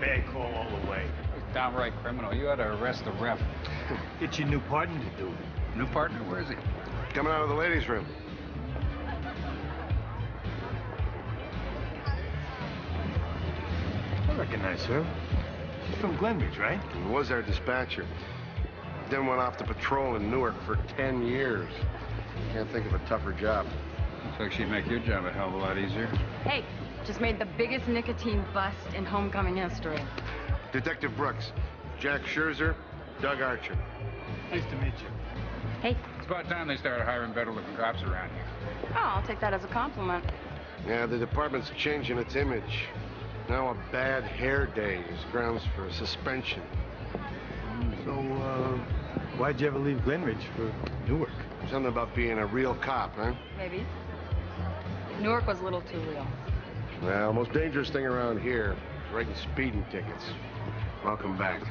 bad call all the way. It's downright criminal. You ought to arrest the ref. Get your new partner to do it. New partner? Where is he? Coming out of the ladies' room. I recognize her. She's from Glenridge, right? He was our dispatcher. Then went off to patrol in Newark for 10 years. Can't think of a tougher job. Looks like she'd make your job a hell of a lot easier. Hey, just made the biggest nicotine bust in homecoming history. Detective Brooks, Jack Scherzer, Doug Archer. Nice to meet you. Hey. It's about time they started hiring better-looking cops around here. Oh, I'll take that as a compliment. Yeah, the department's changing its image. Now a bad hair day is grounds for suspension. So, why'd you ever leave Glenridge for Newark? Something about being a real cop, huh? Maybe. Newark was a little too real. Well, most dangerous thing around here is writing speeding tickets. Welcome back.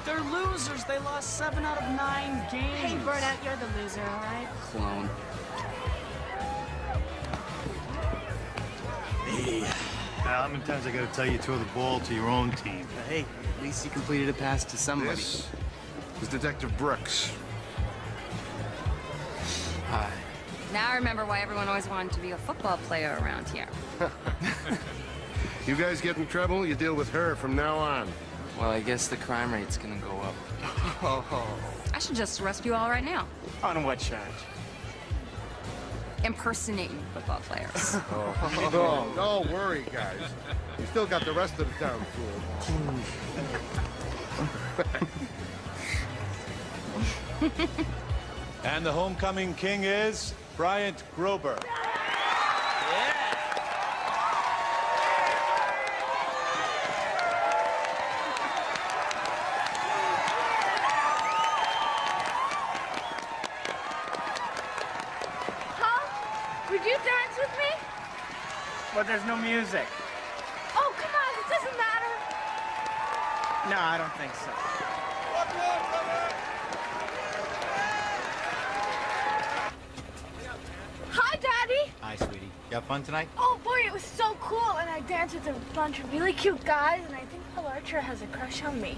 They're losers. They lost 7 out of 9 games. Hey, Burnett, you're the loser, all right? Clone. Hey, how many times I gotta tell you to throw the ball to your own team? Hey, at least you completed a pass to somebody. This is Detective Brooks. Hi. Now I remember why everyone always wanted to be a football player around here. You guys get in trouble, you deal with her from now on. Well, I guess the crime rate's gonna go up. I should just arrest you all right now. On what charge? Impersonating football players. No, don't worry, guys. You still got the rest of the town fooled. And the homecoming king is Bryant Grober. Would you dance with me? But there's no music. Oh, come on, it doesn't matter. No, I don't think so. Hi, Daddy. Hi, sweetie. You have fun tonight? Oh, boy, it was so cool. And I danced with a bunch of really cute guys, and I think Will Archer has a crush on me.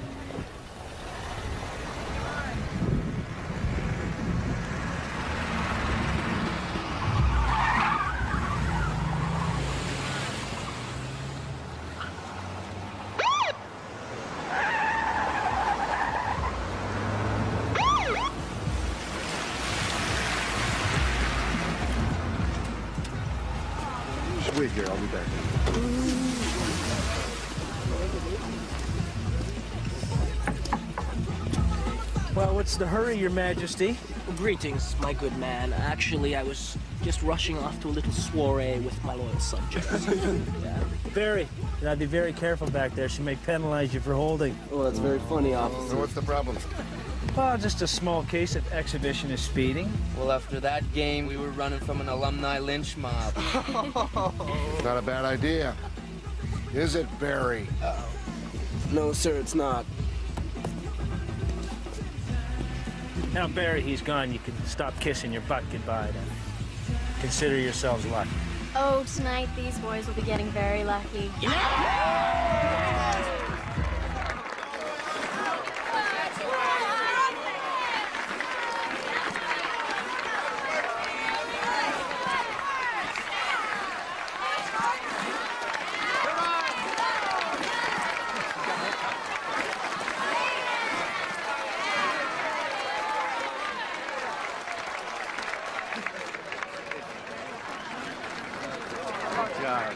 Just wait here, I'll be back. Well, what's the hurry, Your Majesty? Greetings, my good man. Actually, I was just rushing off to a little soiree with my loyal subjects. Yeah. Barry, you gotta be very careful back there. She may penalize you for holding. Oh, that's very funny, officer. So what's the problem? Well, just a small case of exhibitionist speeding. Well, after that game, we were running from an alumni lynch mob. Not a bad idea. Is it, Barry? No, sir, it's not. Now, Barry, he's gone. You can stop kissing your butt goodbye then. Consider yourselves lucky. Oh, tonight these boys will be getting very lucky. God.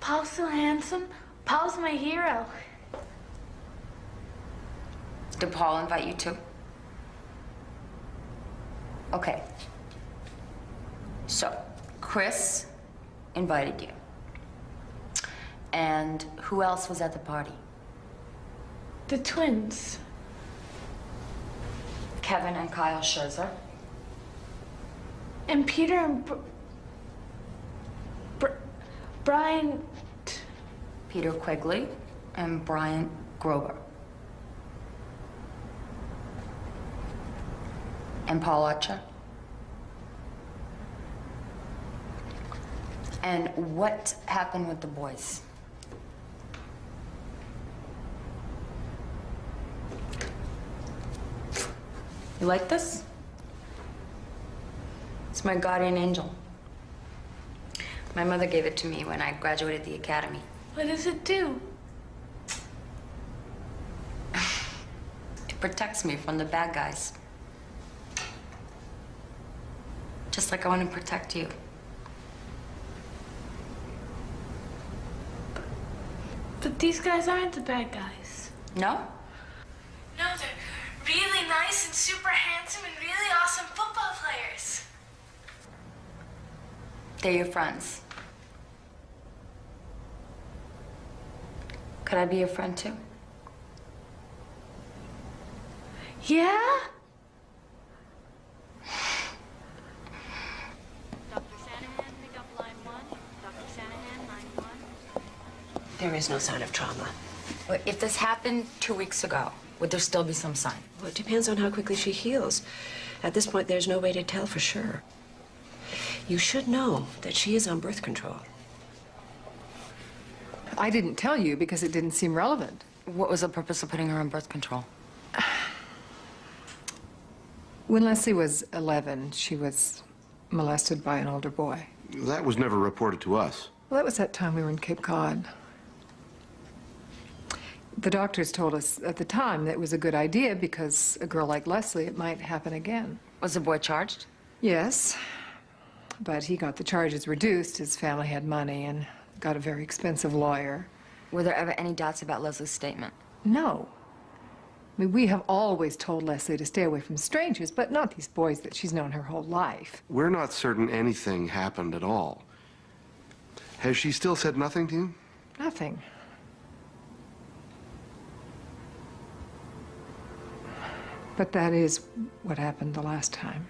Paul's so handsome. Paul's my hero. Did Paul invite you too? Okay. So, Chris invited you. And who else was at the party? The twins. Kevin and Kyle Scherzer. And Peter and Brian. Peter Quigley and Brian Grover. And Paul Archer. And what happened with the boys? You like this? It's my guardian angel. My mother gave it to me when I graduated the academy. What does it do? It protects me from the bad guys. Just like I want to protect you. But these guys aren't the bad guys. No? No, they're really nice and super handsome and really awesome football players. They're your friends. Could I be your friend too? Yeah? Dr. Shanahan, pick up line 1. Dr. Shanahan, line 1. There is no sign of trauma. Well, if this happened 2 weeks ago, would there still be some sign? Well, it depends on how quickly she heals. At this point, there's no way to tell for sure. You should know that she is on birth control. I didn't tell you because it didn't seem relevant. What was the purpose of putting her on birth control? When Leslie was 11, she was molested by an older boy. That was never reported to us. Well, that was that time we were in Cape Cod. The doctors told us at the time that it was a good idea because a girl like Leslie, it might happen again. Was the boy charged? Yes, but he got the charges reduced. His family had money and got a very expensive lawyer. Were there ever any doubts about Leslie's statement? No. I mean, we have always told Leslie to stay away from strangers, but not these boys that she's known her whole life. We're not certain anything happened at all. Has she still said nothing to you? Nothing. But that is what happened the last time.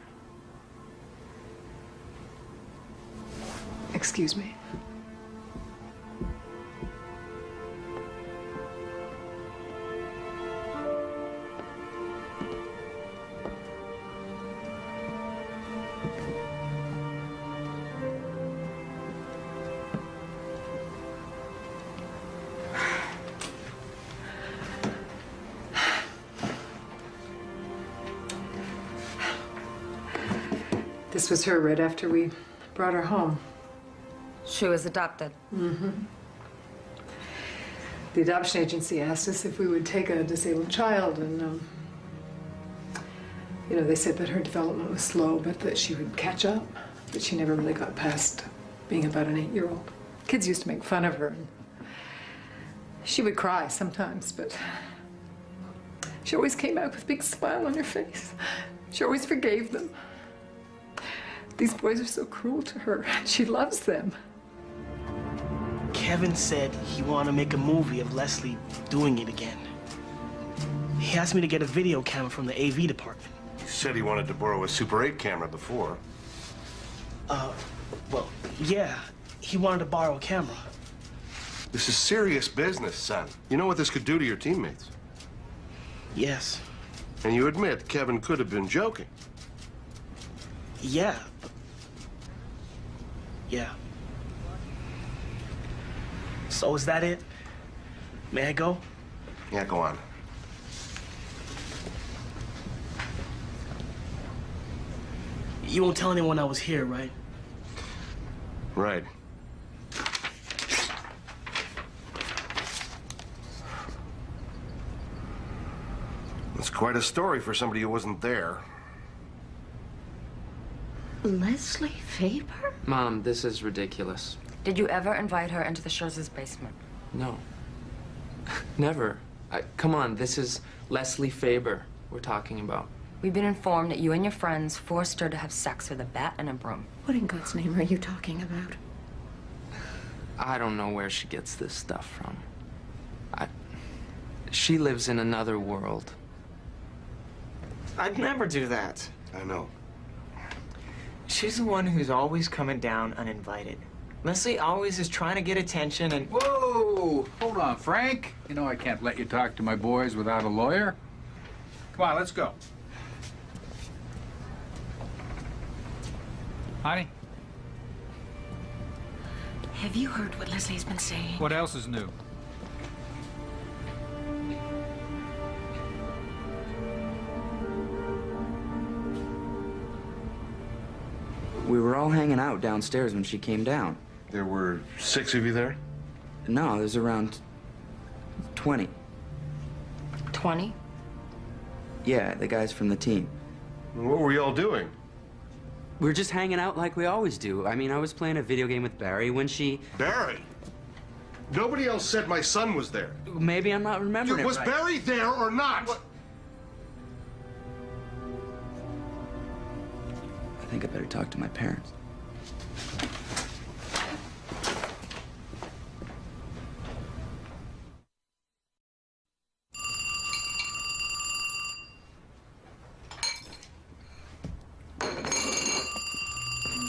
Excuse me. This was her right after we brought her home. She was adopted. Mm-hmm. The adoption agency asked us if we would take a disabled child, and, you know, they said that her development was slow, but that she would catch up, but she never really got past being about an 8-year-old. Kids used to make fun of her, and she would cry sometimes, but she always came out with a big smile on her face. She always forgave them. These boys are so cruel to her. She loves them. Kevin said he wanted to make a movie of Leslie doing it again. He asked me to get a video camera from the AV department. He said he wanted to borrow a Super 8 camera before. Well, yeah. He wanted to borrow a camera. This is serious business, son. You know what this could do to your teammates? Yes. And you admit Kevin could have been joking. Yeah. Yeah. So is that it? May I go? Yeah, go on. You won't tell anyone I was here, right? Right. That's quite a story for somebody who wasn't there. Leslie Faber? Mom, this is ridiculous. Did you ever invite her into the Scherzer's basement? No. Never. Come on, this is Leslie Faber we're talking about. We've been informed that you and your friends forced her to have sex with a bat and a broom. What in God's name are you talking about? I don't know where she gets this stuff from. She lives in another world. I'd never do that. I know. She's the one who's always coming down uninvited. Leslie always is trying to get attention and... Whoa! Hold on, Frank. You know I can't let you talk to my boys without a lawyer. Come on, let's go. Honey? Have you heard what Leslie's been saying? What else is new? We were all hanging out downstairs when she came down. There were 6 of you there? No, there's around 20. 20? Yeah, the guys from the team. What were you all doing? We were just hanging out like we always do. I mean, I was playing a video game with Barry when she... Barry? Nobody else said my son was there. Maybe I'm not remembering Was it right. Barry there or not? I think I better talk to my parents.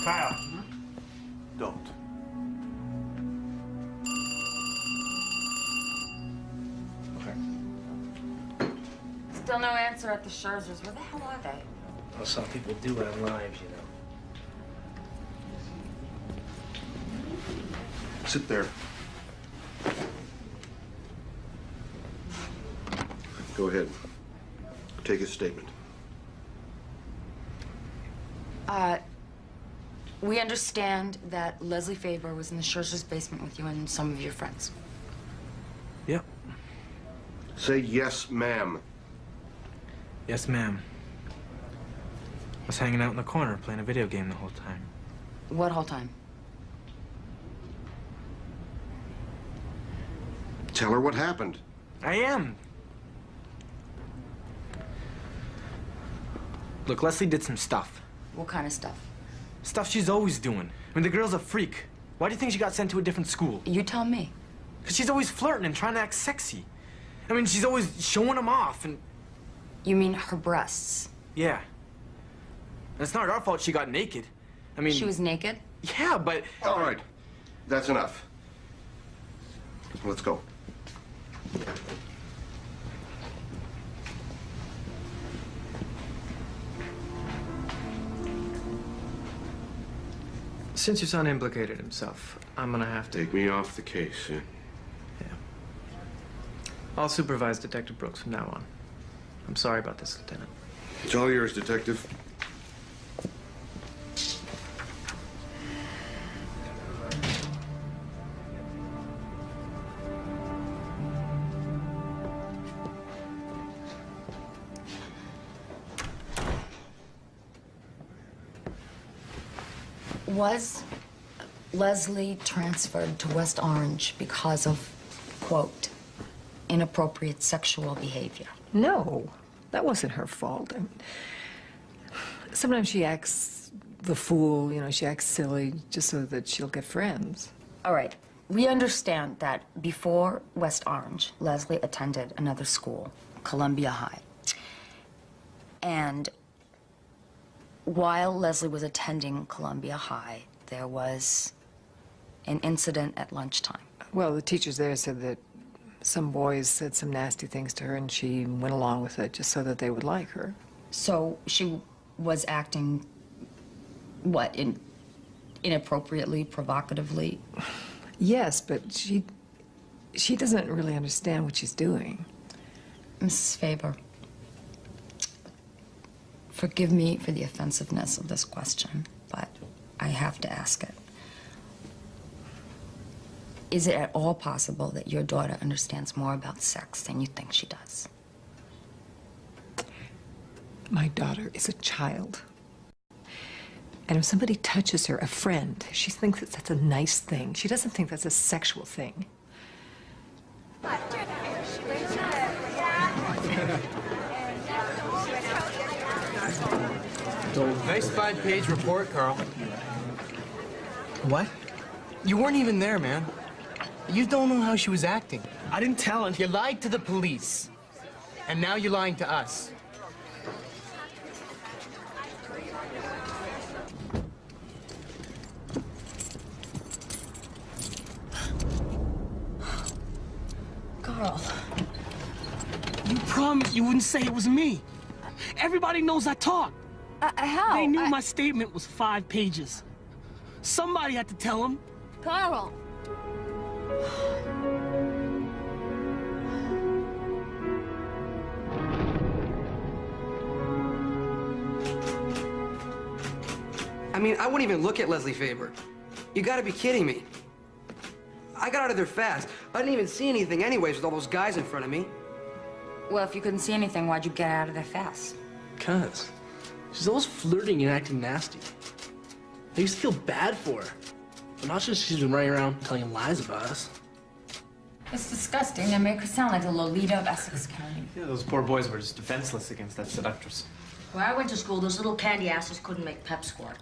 Kyle. Don't. Still no answer at the Scherzers. Where the hell are they? Well, some people do have lives, you know. Sit there. Go ahead. Take a statement. We understand that Leslie Faber was in the Scherzer's basement with you and some of your friends. Yep. Say yes, ma'am. Yes, ma'am. I was hanging out in the corner playing a video game the whole time. What whole time? Tell her what happened. I am. Look, Leslie did some stuff. What kind of stuff? Stuff she's always doing. I mean, the girl's a freak. Why do you think she got sent to a different school? You tell me. Because she's always flirting and trying to act sexy. I mean, she's always showing them off and... You mean her breasts? Yeah. And it's not our fault she got naked. I mean... She was naked? Yeah, but... All right. That's enough. Let's go. Since your son implicated himself, I'm gonna have to... Take me off the case, yeah. Yeah. I'll supervise Detective Brooks from now on. I'm sorry about this, Lieutenant. It's all yours, Detective. Was Leslie transferred to West Orange because of, quote, inappropriate sexual behavior? No, that wasn't her fault. Sometimes she acts the fool, you know, she acts silly just so that she'll get friends. All right. We understand that before West Orange, Leslie attended another school, Columbia High. And while Leslie was attending Columbia High, there was an incident at lunchtime. Well, the teachers there said that some boys said some nasty things to her and she went along with it just so that they would like her. So she was acting, what, inappropriately, provocatively? Yes, but she doesn't really understand what she's doing. Mrs. Faber, forgive me for the offensiveness of this question, but I have to ask it. Is it at all possible that your daughter understands more about sex than you think she does? My daughter is a child. And if somebody touches her, a friend, she thinks that that's a nice thing. She doesn't think that's a sexual thing. Nice 5-page report, Carl. What? You weren't even there, man. You don't know how she was acting. I didn't tell him. You lied to the police. And now you're lying to us. Carl. You promised you wouldn't say it was me. Everybody knows I talk. How? They knew my statement was 5 pages. Somebody had to tell them. Carl. I mean, I wouldn't even look at Leslie Faber. You gotta be kidding me. I got out of there fast. I didn't even see anything anyways with all those guys in front of me. Well, if you couldn't see anything, why'd you get out of there fast? Cuz she's always flirting and acting nasty. I used to feel bad for her. But not just she's been running around telling lies about us. It's disgusting. They make her sound like the Lolita of Essex County. Yeah, those poor boys were just defenseless against that seductress. Where I went to school, those little candy asses couldn't make pep squad.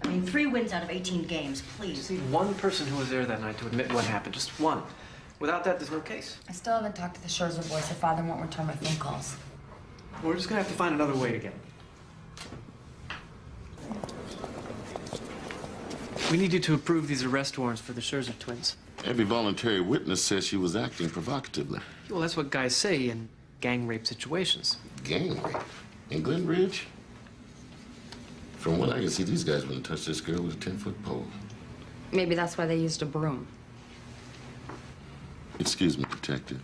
I mean, 3 wins out of 18 games, please. See, one person who was there that night to admit what happened, just one. Without that, there's no case. I still haven't talked to the Scherzer boys. Their father won't return my phone calls. We're just gonna have to find another way to get him. We need you to approve these arrest warrants for the Scherzer twins. Every voluntary witness says she was acting provocatively. Well, that's what guys say in gang rape situations. Gang rape? In Glen Ridge? From what I can see, these guys wouldn't touch this girl with a 10-foot pole. Maybe that's why they used a broom. Excuse me, Detective,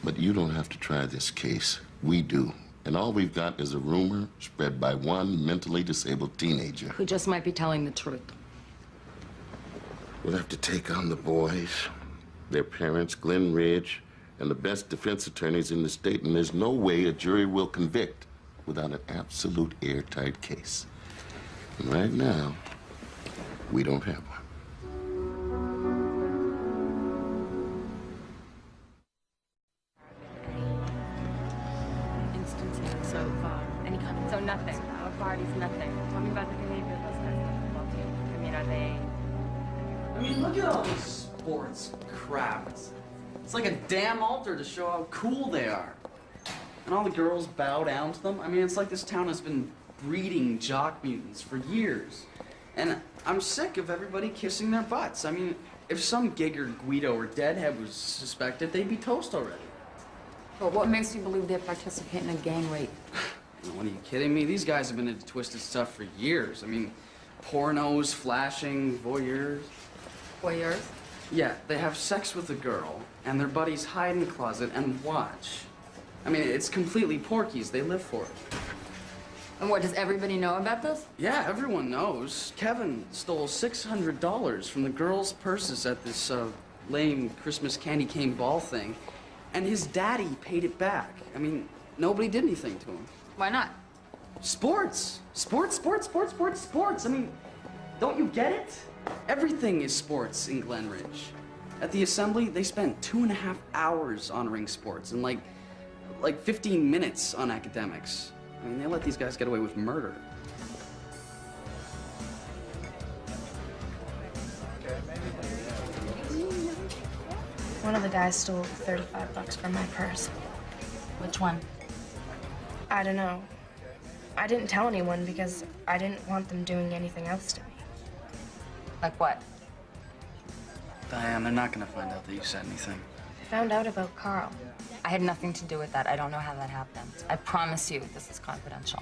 but you don't have to try this case. We do. And all we've got is a rumor spread by one mentally disabled teenager. Who just might be telling the truth. We'll have to take on the boys, their parents, Glen Ridge, and the best defense attorneys in the state, and there's no way a jury will convict without an absolute airtight case. And right now, we don't have one. Instances of any kind of... So nothing. Our party's nothing. Tell me about the behavior of those guys above you. I mean, are they... I mean, look at all this sports crap. It's like a damn altar to show how cool they are. And all the girls bow down to them. I mean, it's like this town has been breeding jock mutants for years. And I'm sick of everybody kissing their butts. I mean, if some Gigger, Guido, or Deadhead was suspected, they'd be toast already. But what makes you believe they're participating in gang rape? What, are you kidding me? These guys have been into twisted stuff for years. I mean, pornos, flashing, voyeurs. Voyeurs? Yeah, they have sex with a girl, and their buddies hide in the closet and watch. I mean, it's completely Porky's. They live for it. And what, does everybody know about this? Yeah, everyone knows. Kevin stole $600 from the girls' purses at this lame Christmas candy cane ball thing, and his daddy paid it back. I mean, nobody did anything to him. Why not? Sports. Sports, sports, sports, sports, sports. I mean, don't you get it? Everything is sports in Glen Ridge. At the assembly, they spent 2.5 hours honoring sports and like 15 minutes on academics. I mean, they let these guys get away with murder. One of the guys stole $35 from my purse. Which one? I don't know. I didn't tell anyone because I didn't want them doing anything else to me. Like what? Diane, they're not gonna find out that you said anything. I found out about Carl. I had nothing to do with that. I don't know how that happened. I promise you, this is confidential.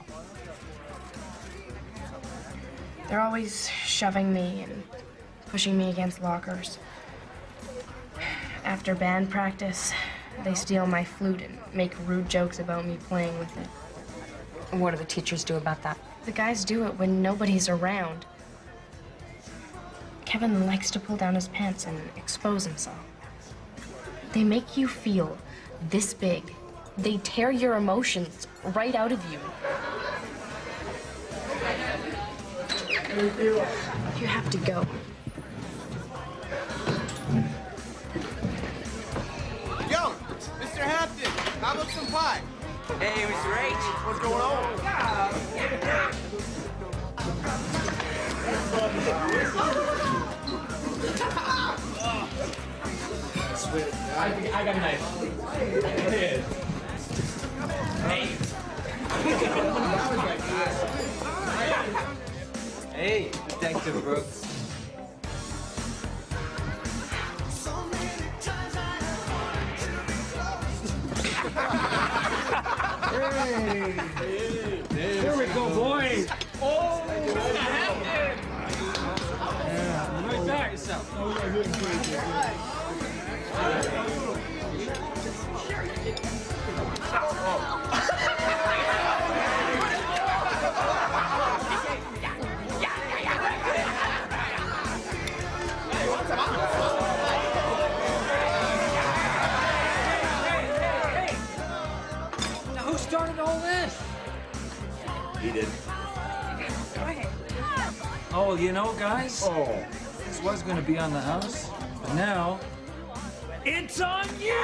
They're always shoving me and pushing me against lockers. After band practice, they steal my flute and make rude jokes about me playing with it. And what do the teachers do about that? The guys do it when nobody's around. Kevin likes to pull down his pants and expose himself. They make you feel this big. They tear your emotions right out of you. You have to go. Yo, Mr. Hampton, how about some pie? Hey, Mr. H, what's going on? I got a knife. Hey, Detective Brooks. Here we go, boys. Oh, right back. Now, who started all this? He did. Oh, you know, guys? Oh. This was going to be on the house, but now it's on you!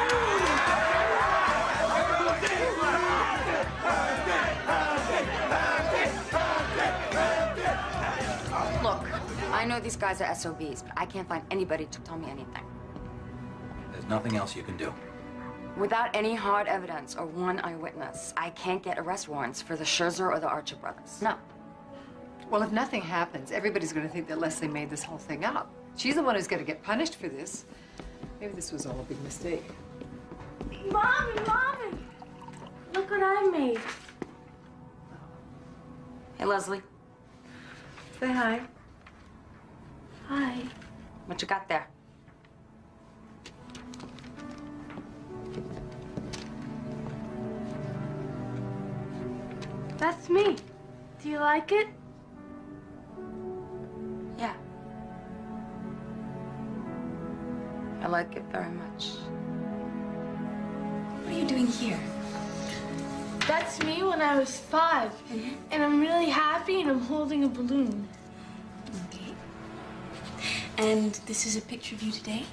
Look, I know these guys are SOBs, but I can't find anybody to tell me anything. There's nothing else you can do. Without any hard evidence or one eyewitness, I can't get arrest warrants for the Scherzer or the Archer brothers. No. Well, if nothing happens, everybody's going to think that Leslie made this whole thing up. She's the one who's going to get punished for this. Maybe this was all a big mistake. Mommy, Mommy! Look what I made. Hey, Leslie. Say hi. Hi. What you got there? That's me. Do you like it? Yeah. I like it very much. What are you doing here? That's me when I was 5. And I'm really happy and I'm holding a balloon. Okay. And this is a picture of you today?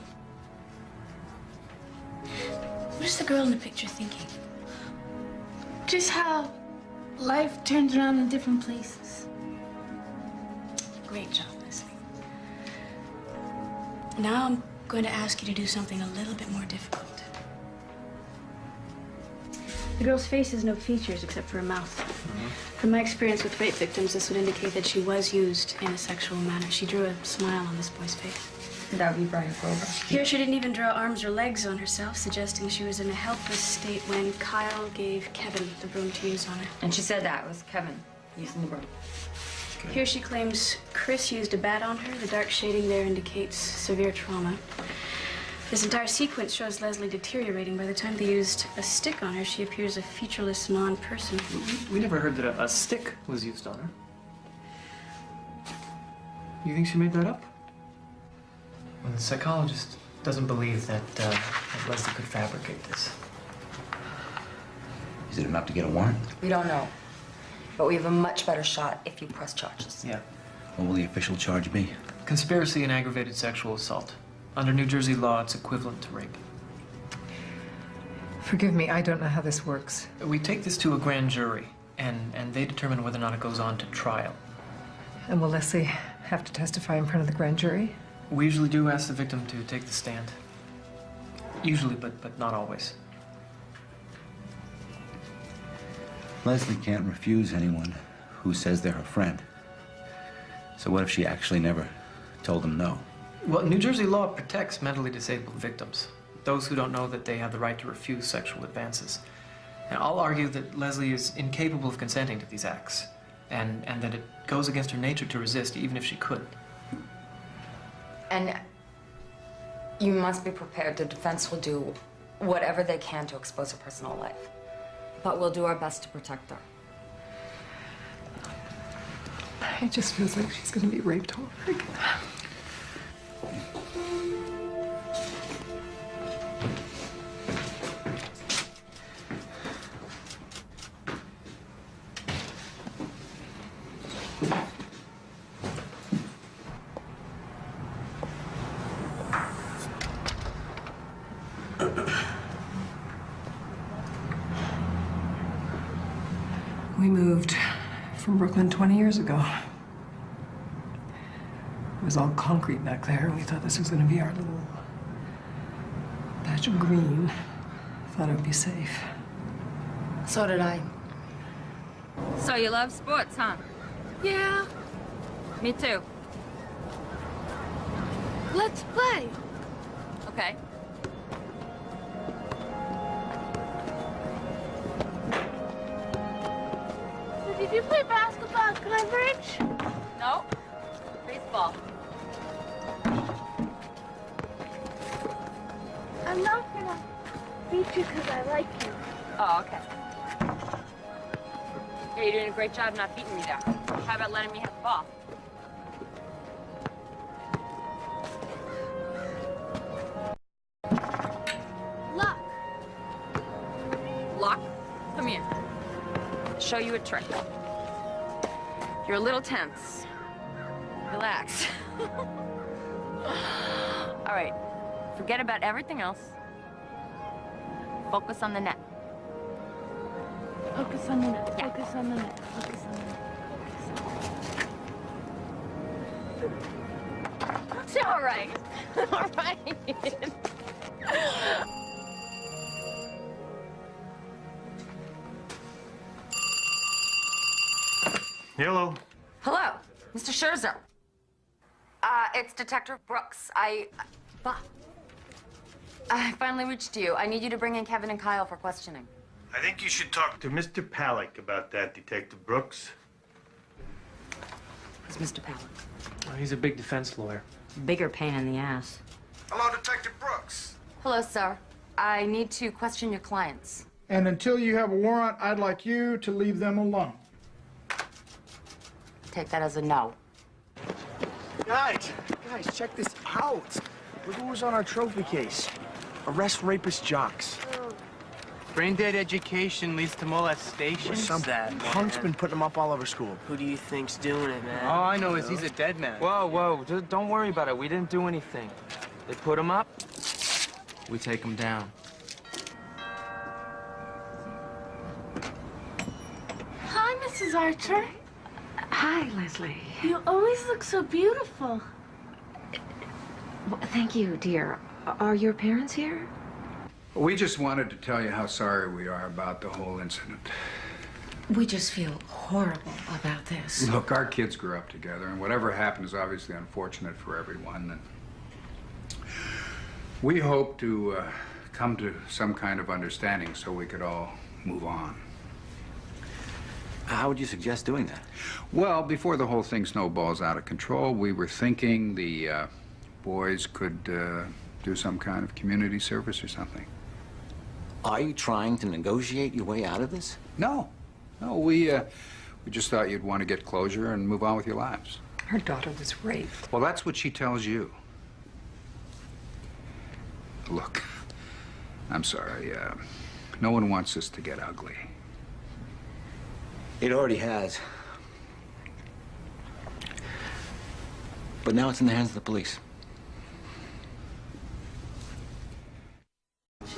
What is the girl in the picture thinking? Just how life turns around in different places. Great job, Leslie. Now I'm going to ask you to do something a little bit more difficult. The girl's face has no features except for a mouth. From my experience with rape victims, this would indicate that she was used in a sexual manner. She drew a smile on this boy's face. That would be Brian Grover. Here, she didn't even draw arms or legs on herself, suggesting she was in a helpless state when Kyle gave Kevin the broom to use on her. And she said that. It was Kevin using the broom. Here she claims Chris used a bat on her. The dark shading there indicates severe trauma. This entire sequence shows Leslie deteriorating. By the time they used a stick on her, she appears a featureless non-person. We never heard that a stick was used on her. You think she made that up? Well, the psychologist doesn't believe that Leslie could fabricate this. Is it enough to get a warrant? We don't know. But we have a much better shot if you press charges. Yeah. What will the official charge be? Conspiracy and aggravated sexual assault. Under New Jersey law, it's equivalent to rape. Forgive me, I don't know how this works. We take this to a grand jury, and they determine whether or not it goes on to trial. And will Leslie have to testify in front of the grand jury? We usually do ask the victim to take the stand. Usually, but not always. Leslie can't refuse anyone who says they're her friend. So what if she actually never told them no? Well, New Jersey law protects mentally disabled victims, those who don't know that they have the right to refuse sexual advances. And I'll argue that Leslie is incapable of consenting to these acts, and that it goes against her nature to resist, even if she could. And you must be prepared. The defense will do whatever they can to expose her personal life. But we'll do our best to protect her. It just feels like she's going to be raped all over again. from Brooklyn 20 years ago. It was all concrete back there, and we thought this was going to be our little patch of green. Thought it would be safe. So did I. So you love sports, huh? Yeah. Me too. Let's play. Okay. So did you play basketball at Glen Ridge? No. Baseball. I'm not gonna beat you because I like you. Oh, okay. Yeah, you're doing a great job not beating me there. How about letting me have the ball? Luck. Luck, come here. I'll show you a trick. You're a little tense. Relax. All right, forget about everything else. Focus on the net. Focus on the net. Focus on the net. Focus on the net. It's all right. All right. Hello. Hello, Mr. Scherzer. It's Detective Brooks. I finally reached you. I need you to bring in Kevin and Kyle for questioning. I think you should talk to Mr. Palick about that, Detective Brooks. Who's Mr. Palick? Oh, he's a big defense lawyer. Bigger pain in the ass. Hello, Detective Brooks. Hello, sir. I need to question your clients. And until you have a warrant, I'd like you to leave them alone. Take that as a no. Guys, check this out. Look who was on our trophy case. Arrest rapist jocks. Brain dead education leads to molestation. Some punk's been putting them up all over school. Who do you think's doing it, man? All I know is he's a dead man. Whoa, don't worry about it. We didn't do anything. They put him up, we take him down. Hi, Mrs. Archer. Hi, Leslie. You always look so beautiful. Well, thank you, dear. Are your parents here? We just wanted to tell you how sorry we are about the whole incident. We just feel horrible about this. Look, our kids grew up together, and whatever happened is obviously unfortunate for everyone. And we hope to come to some kind of understanding so we could all move on. How would you suggest doing that? Well, before the whole thing snowballs out of control, we were thinking the boys could do some kind of community service or something. Are you trying to negotiate your way out of this? No, we just thought you'd want to get closure and move on with your lives. Her daughter was raped. Well, that's what she tells you. Look, I'm sorry. No one wants this to get ugly. It already has. But now it's in the hands of the police.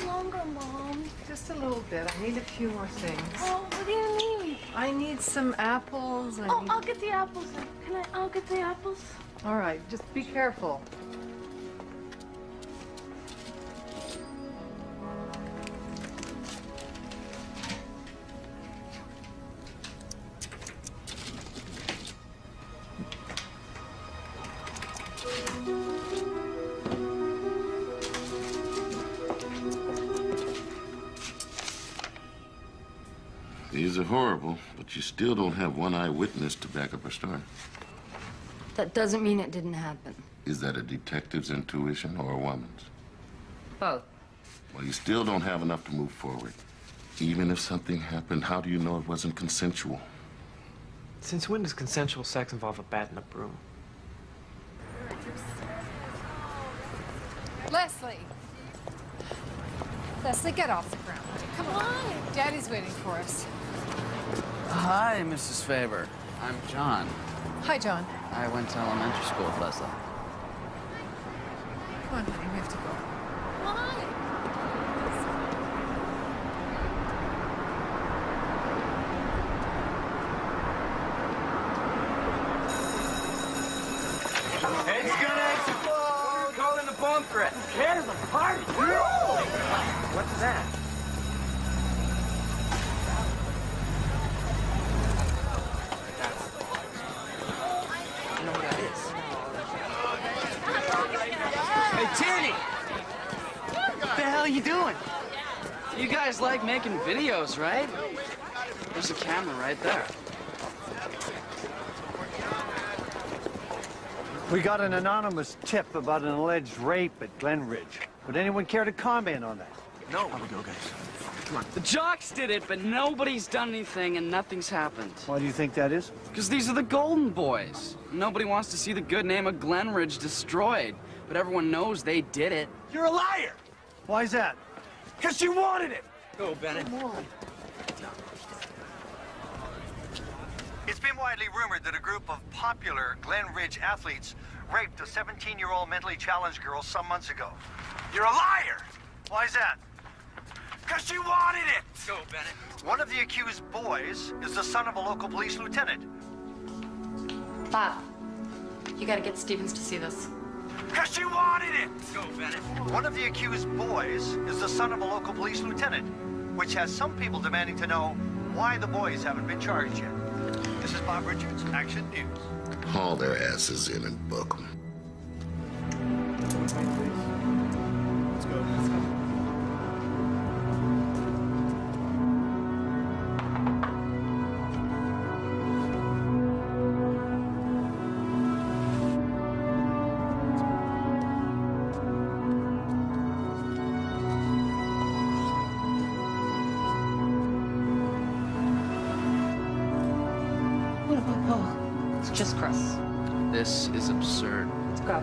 Longer, Mom. Just a little bit. I need a few more things. Oh, what do you need? I need some apples. I'll get the apples. I'll get the apples. All right, just be careful. These are horrible, but you still don't have one eyewitness to back up her story. That doesn't mean it didn't happen. Is that a detective's intuition or a woman's? Both. Well, you still don't have enough to move forward. Even if something happened, how do you know it wasn't consensual? Since when does consensual sex involve a bat and a broom? Leslie! Leslie, get off the ground. Come on. Daddy's waiting for us. Hi, Mrs. Faber. I'm John. Hi, John. I went to elementary school with Leslie. Come on, honey, we have to go. secret. Who cares? A party. What's that? I know what that is. Hey, Tierney! What the hell are you doing? You guys like making videos, right? There's a camera right there. We got an anonymous tip about an alleged rape at Glen Ridge. Would anyone care to comment on that? No. How we go, guys? Come on. The jocks did it, but nobody's done anything and nothing's happened. Why do you think that is? Because these are the Golden Boys. Nobody wants to see the good name of Glen Ridge destroyed, but everyone knows they did it. You're a liar! Why is that? Because you wanted it! Go, Bennett. Come on. It's been widely rumored that a group of popular Glen Ridge athletes raped a 17-year-old mentally challenged girl some months ago. You're a liar! Why is that? Because you wanted it! Go, Bennett. One of the accused boys is the son of a local police lieutenant. Bob, you gotta get Stevens to see this. Because you wanted it! Go, Bennett. One of the accused boys is the son of a local police lieutenant, which has some people demanding to know why the boys haven't been charged yet. This is Bob Richards, Action News. Haul their asses in and book them. Let's go. Let's go. It's just Chris. This is absurd. Let's go.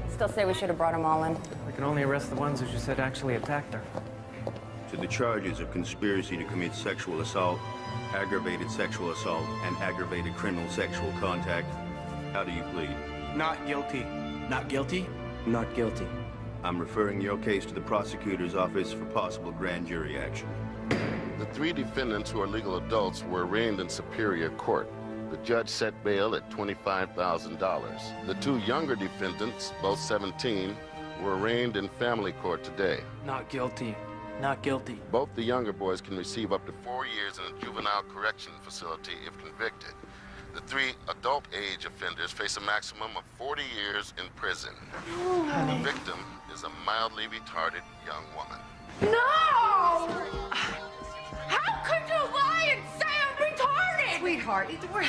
Still say we should have brought them all in. We can only arrest the ones who you said actually attacked her. To the charges of conspiracy to commit sexual assault, aggravated sexual assault, and aggravated criminal sexual contact, how do you plead? Not guilty. Not guilty? Not guilty. I'm referring your case to the prosecutor's office for possible grand jury action. The 3 defendants who are legal adults were arraigned in Superior Court. The judge set bail at $25,000. The 2 younger defendants, both 17, were arraigned in family court today. Not guilty. Not guilty. Both the younger boys can receive up to 4 years in a juvenile correction facility if convicted. The 3 adult-age offenders face a maximum of 40 years in prison. The victim is a mildly retarded young woman. No! How could you lie and say I'm retarded? Sweetheart, we're... I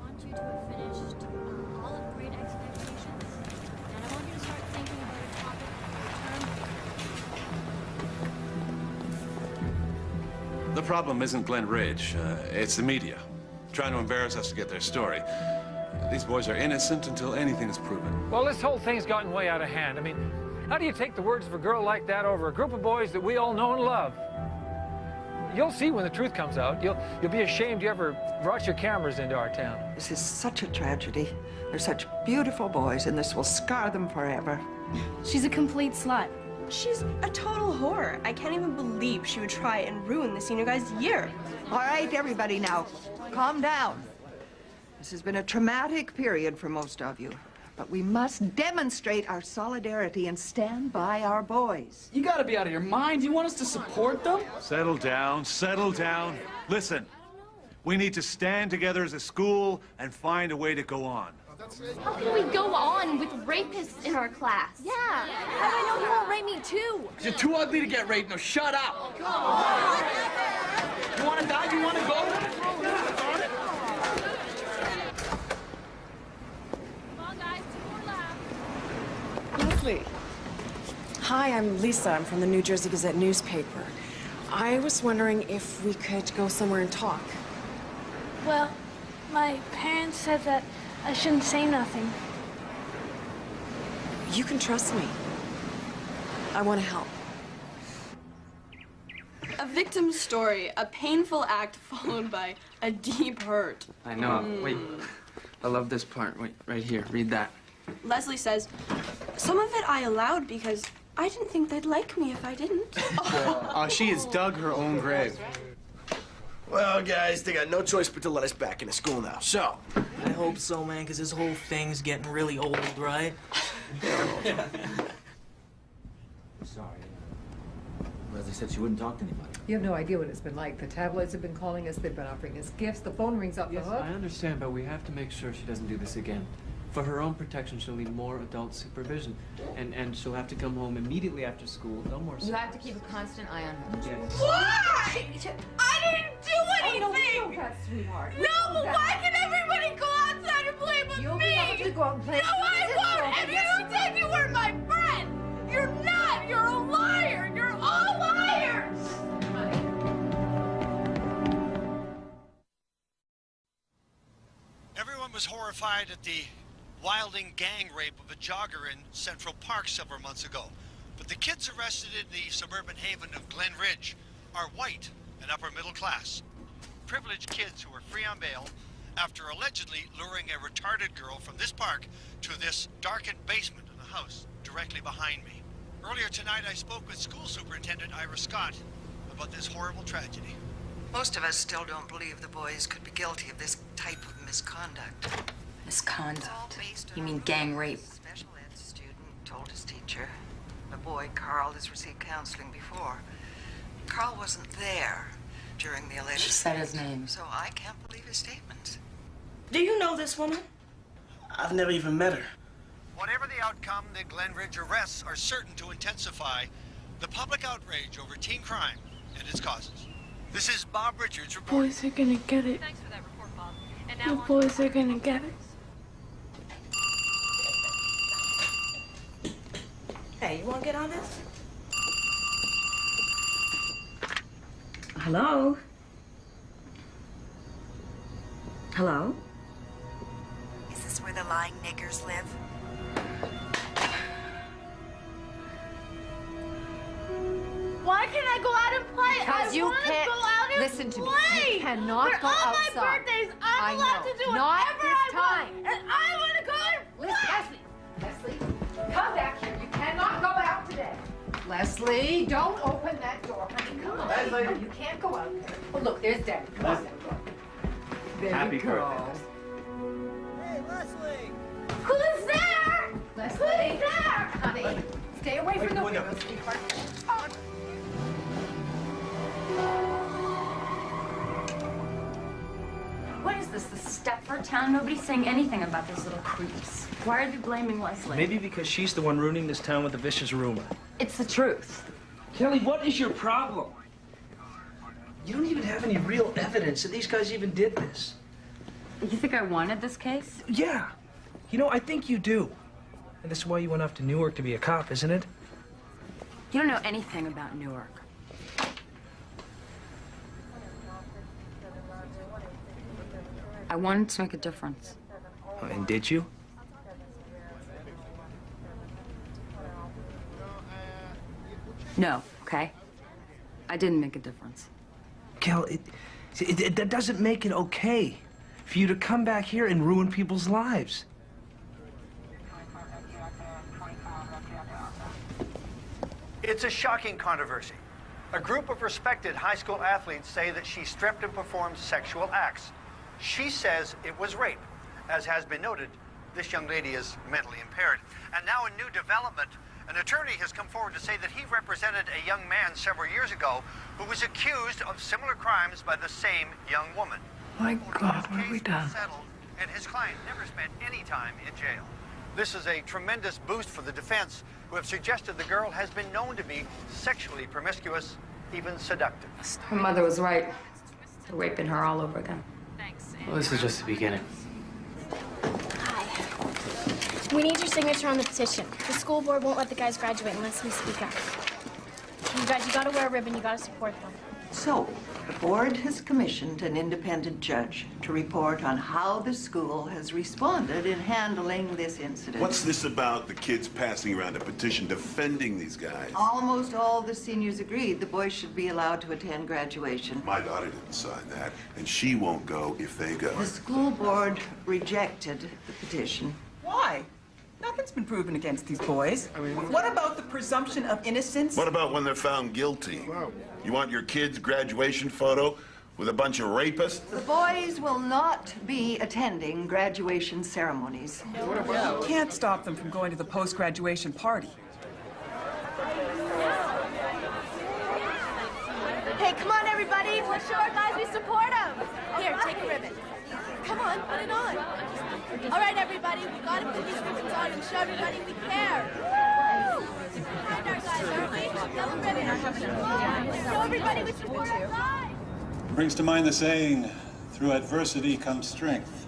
want you to have finished all of Great Expectations, and I want you to start thinking about a topic for your term. The problem isn't Glen Ridge. It's the media, trying to embarrass us to get their story. These boys are innocent until anything is proven. Well, this whole thing's gotten way out of hand. I mean, how do you take the words of a girl like that over a group of boys that we all know and love? You'll see when the truth comes out. You'll be ashamed you ever brought your cameras into our town. This is such a tragedy. They're such beautiful boys, and this will scar them forever. She's a complete slut. She's a total whore. I can't even believe she would try and ruin this senior guy's year. All right, everybody now, calm down. This has been a traumatic period for most of you, but we must demonstrate our solidarity and stand by our boys. You gotta be out of your mind. You want us to support them? Settle down, settle down. Listen, we need to stand together as a school and find a way to go on. How can we go on with rapists in our class? Yeah. How do I know you won't rape me too? You're too ugly to get raped. No, shut up. You want to die? You want to go? Leslie. Hi, I'm Lisa. I'm from the New Jersey Gazette newspaper. I was wondering if we could go somewhere and talk. Well, my parents said that I shouldn't say nothing. You can trust me. I want to help. A victim's story, a painful act followed by a deep hurt. I know. Wait. I love this part. Wait, right here. Read that. Leslie says, some of it I allowed because I didn't think they'd like me if I didn't. She has dug her own grave. Well, guys, they got no choice but to let us back into school now, so. I hope so, man, because this whole thing's getting really old, right? Sorry. Leslie said she wouldn't talk to anybody. You have no idea what it's been like. The tabloids have been calling us, they've been offering us gifts, the phone rings off the Yes, hook. I understand, but we have to make sure she doesn't do this again. For her own protection, she'll need more adult supervision. And she'll have to come home immediately after school. No more. You have to keep a constant eye on her. Yes. Why? I didn't do anything! Oh, no, we know that, sweetheart. We No, know but that. why can everybody go outside and play with You'll me? be able to go out and play. No, I won't! And you said you were my friend! You're not! You're a liar! You're all liars! Everyone was horrified at the wilding gang rape of a jogger in Central Park several months ago. But the kids arrested in the suburban haven of Glen Ridge are white and upper middle class. Privileged kids who are free on bail after allegedly luring a retarded girl from this park to this darkened basement in the house directly behind me. Earlier tonight, I spoke with School Superintendent Ira Scott about this horrible tragedy. Most of us still don't believe the boys could be guilty of this type of misconduct. Misconduct? You mean gang rape? Special ed student told his teacher. The boy, Carl, has received counseling before. Carl wasn't there during the alleged... She said his name. So I can't believe his statements. Do you know this woman? I've never even met her. Whatever the outcome, the Glen Ridge arrests are certain to intensify the public outrage over teen crime and its causes. This is Bob Richards reporting. Boys are gonna get it. Thanks for that report, Bob. And The now boys are gonna get it. Hey, you want to get on this? Hello? Hello? Is this where the lying niggers live? Why can't I go out and play? Because you wanna can't. go out and Listen to me. play. You cannot But go on outside. my birthdays, I'm I allowed know. to do Not whatever this I time. want. And I want to go and play. Leslie, come back here. You cannot go out today. Leslie, don't open that door, honey. Come on. Leslie. No, you can't go out there. Oh, look, there's Daddy. Come on. There Happy you go. birthday. Hey, Leslie! Who's there? Leslie, Who's there? honey, stay away from the window, sweetheart. Oh. What is this, the Stepford town? Nobody's saying anything about those little creeps. Why are they blaming Leslie? Maybe because she's the one ruining this town with a vicious rumor. It's the truth. Kelly, what is your problem? You don't even have any real evidence that these guys even did this. You think I wanted this case? Yeah. You know, I think you do. And this is why you went off to Newark to be a cop, isn't it? You don't know anything about Newark. I wanted to make a difference. Oh, and did you? No, okay? I didn't make a difference. Kel, that doesn't make it okay for you to come back here and ruin people's lives. It's a shocking controversy. A group of respected high school athletes say that she stripped and performed sexual acts. She says it was rape. As has been noted, this young lady is mentally impaired. And now in new development, an attorney has come forward to say that he represented a young man several years ago who was accused of similar crimes by the same young woman. My God, what have we done? Settled, and his client never spent any time in jail. This is a tremendous boost for the defense, who have suggested the girl has been known to be sexually promiscuous, even seductive. Her mother was right. They're raping her all over again. Well, this is just the beginning. Hi. We need your signature on the petition. The school board won't let the guys graduate unless we speak up. You guys, you gotta wear a ribbon, you gotta support them. So, the board has commissioned an independent judge to report on how the school has responded in handling this incident. What's this about the kids passing around a petition defending these guys? Almost all the seniors agreed the boys should be allowed to attend graduation. My daughter didn't sign that, and she won't go if they go. The school board rejected the petition. Why? Nothing's been proven against these boys. What about the presumption of innocence? What about when they're found guilty? You want your kid's graduation photo with a bunch of rapists? The boys will not be attending graduation ceremonies. You can't stop them from going to the post-graduation party. Hey, come on, everybody. Let's show our guys we support them. Here, take a ribbon. Come on, put it on. All right, everybody, we gotta put these ribbons on and show everybody we care. Woo! Behind our guys, aren't we? Yellow ribbon. Show everybody we support our guys. Brings to mind the saying, through adversity comes strength.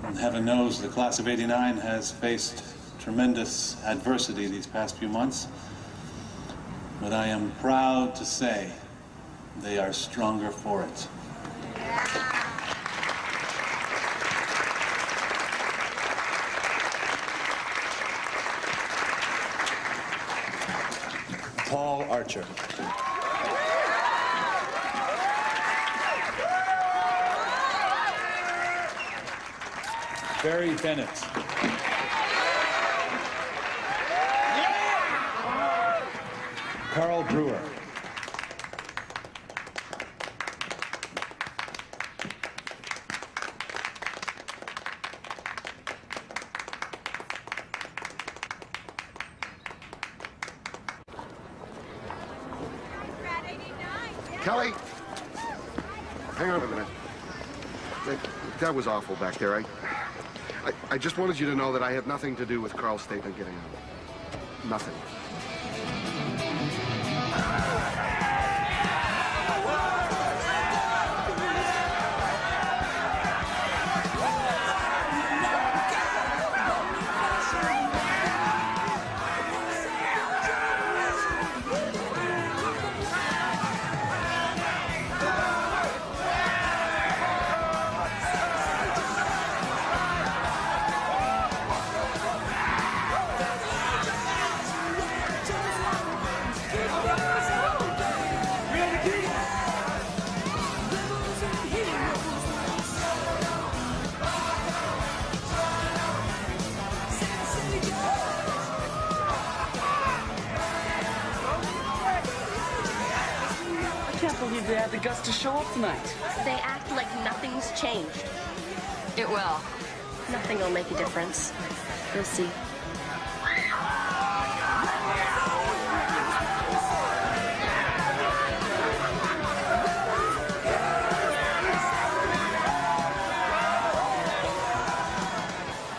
And heaven knows the class of '89 has faced tremendous adversity these past few months. But I am proud to say they are stronger for it. Paul Archer. Barry Bennett. Carl Brewer. Kelly, hang on a minute. That was awful back there. I just wanted you to know that I had nothing to do with Carl's statement getting out. Nothing. I can't believe they had the guts to show up tonight. They act like nothing's changed. It will. Nothing will make a difference. You'll see.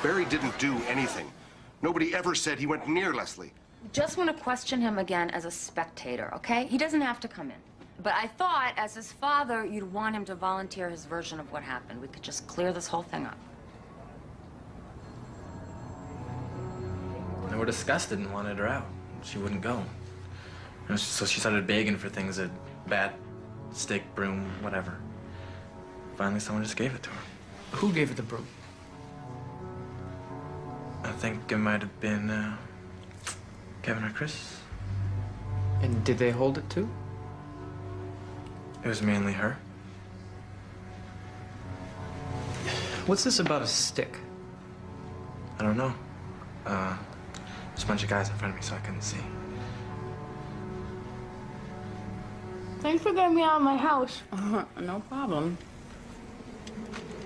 Barry didn't do anything. Nobody ever said he went near Leslie. Just want to question him again as a spectator, okay? He doesn't have to come in. But I thought, as his father, you'd want him to volunteer his version of what happened. We could just clear this whole thing up. They were disgusted and wanted her out. She wouldn't go. So she started begging for things, a bat, stick, broom, whatever. Finally, someone just gave it to her. Who gave her the broom? I think it might have been Kevin or Chris. And did they hold it too? It was mainly her. What's this about a stick? I don't know. There's a bunch of guys in front of me, so I couldn't see. Thanks for getting me out of my house. No problem.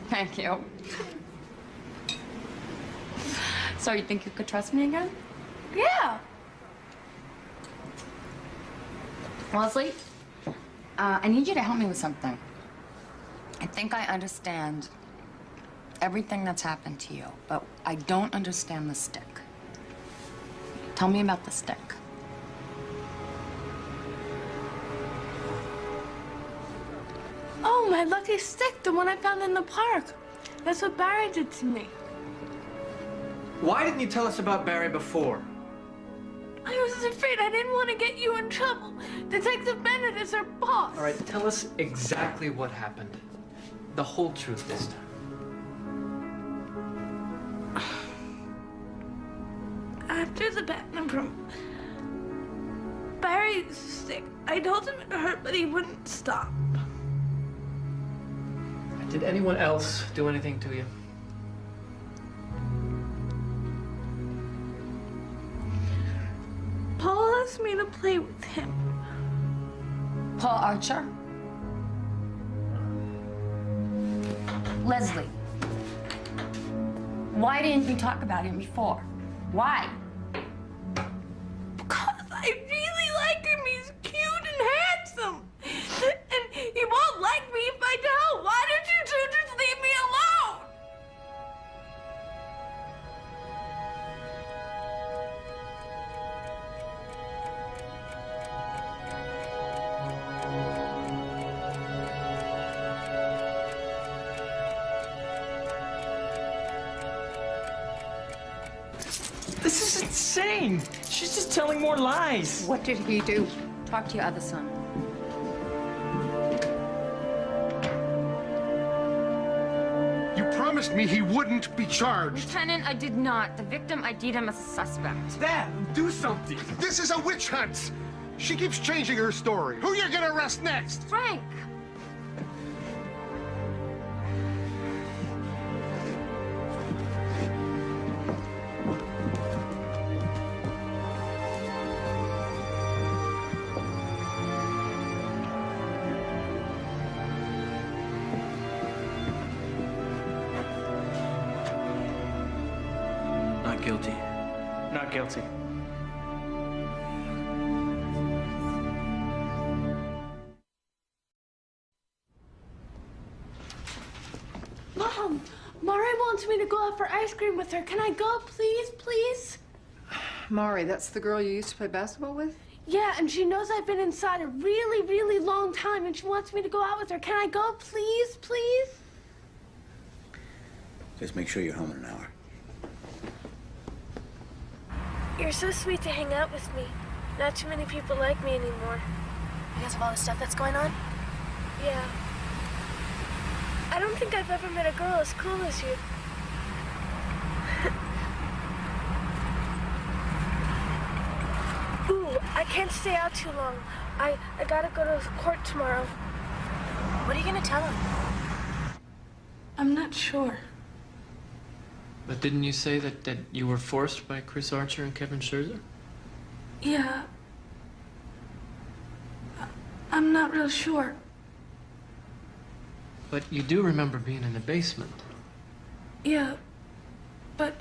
Thank you. So you think you could trust me again? Yeah. Leslie, I need you to help me with something. I think I understand everything that's happened to you, but I don't understand the stick. Tell me about the stick. Oh, my lucky stick, the one I found in the park. That's what Barry did to me. Why didn't you tell us about Barry before? I I was afraid I didn't want to get you in trouble. Detective Bennett is her boss. All right, tell us exactly what happened. The whole truth this time. After the bathroom from Barry's sick, I told him it hurt, but he wouldn't stop. Did anyone else do anything to you? Paul asked me to play with him. Paul Archer? Leslie, why didn't you talk about him before? Why? Because I really like him. He's cute and handsome. And he won't like me if I don't. Why don't you two just leave me alone? This is insane. She's just telling more lies. What did he do? Talk to your other son. You promised me he wouldn't be charged. Lieutenant, I did not. The victim ID'd him as a suspect. Dad, do something. This is a witch hunt. She keeps changing her story. Who you gonna arrest next? Frank! Not guilty. Not guilty. Mom, Mari wants me to go out for ice cream with her. Can I go, please, please? Mari, that's the girl you used to play basketball with? Yeah, and she knows I've been inside a really, really long time, and she wants me to go out with her. Can I go, please, please? Just make sure you're home in an hour. You're so sweet to hang out with me. Not too many people like me anymore. Because of all the stuff that's going on? Yeah. I don't think I've ever met a girl as cool as you. Ooh, I can't stay out too long. I gotta go to court tomorrow. What are you gonna tell him? I'm not sure. But didn't you say that you were forced by Chris Archer and Kevin Scherzer? Yeah. I'm not real sure. But you do remember being in the basement. Yeah, but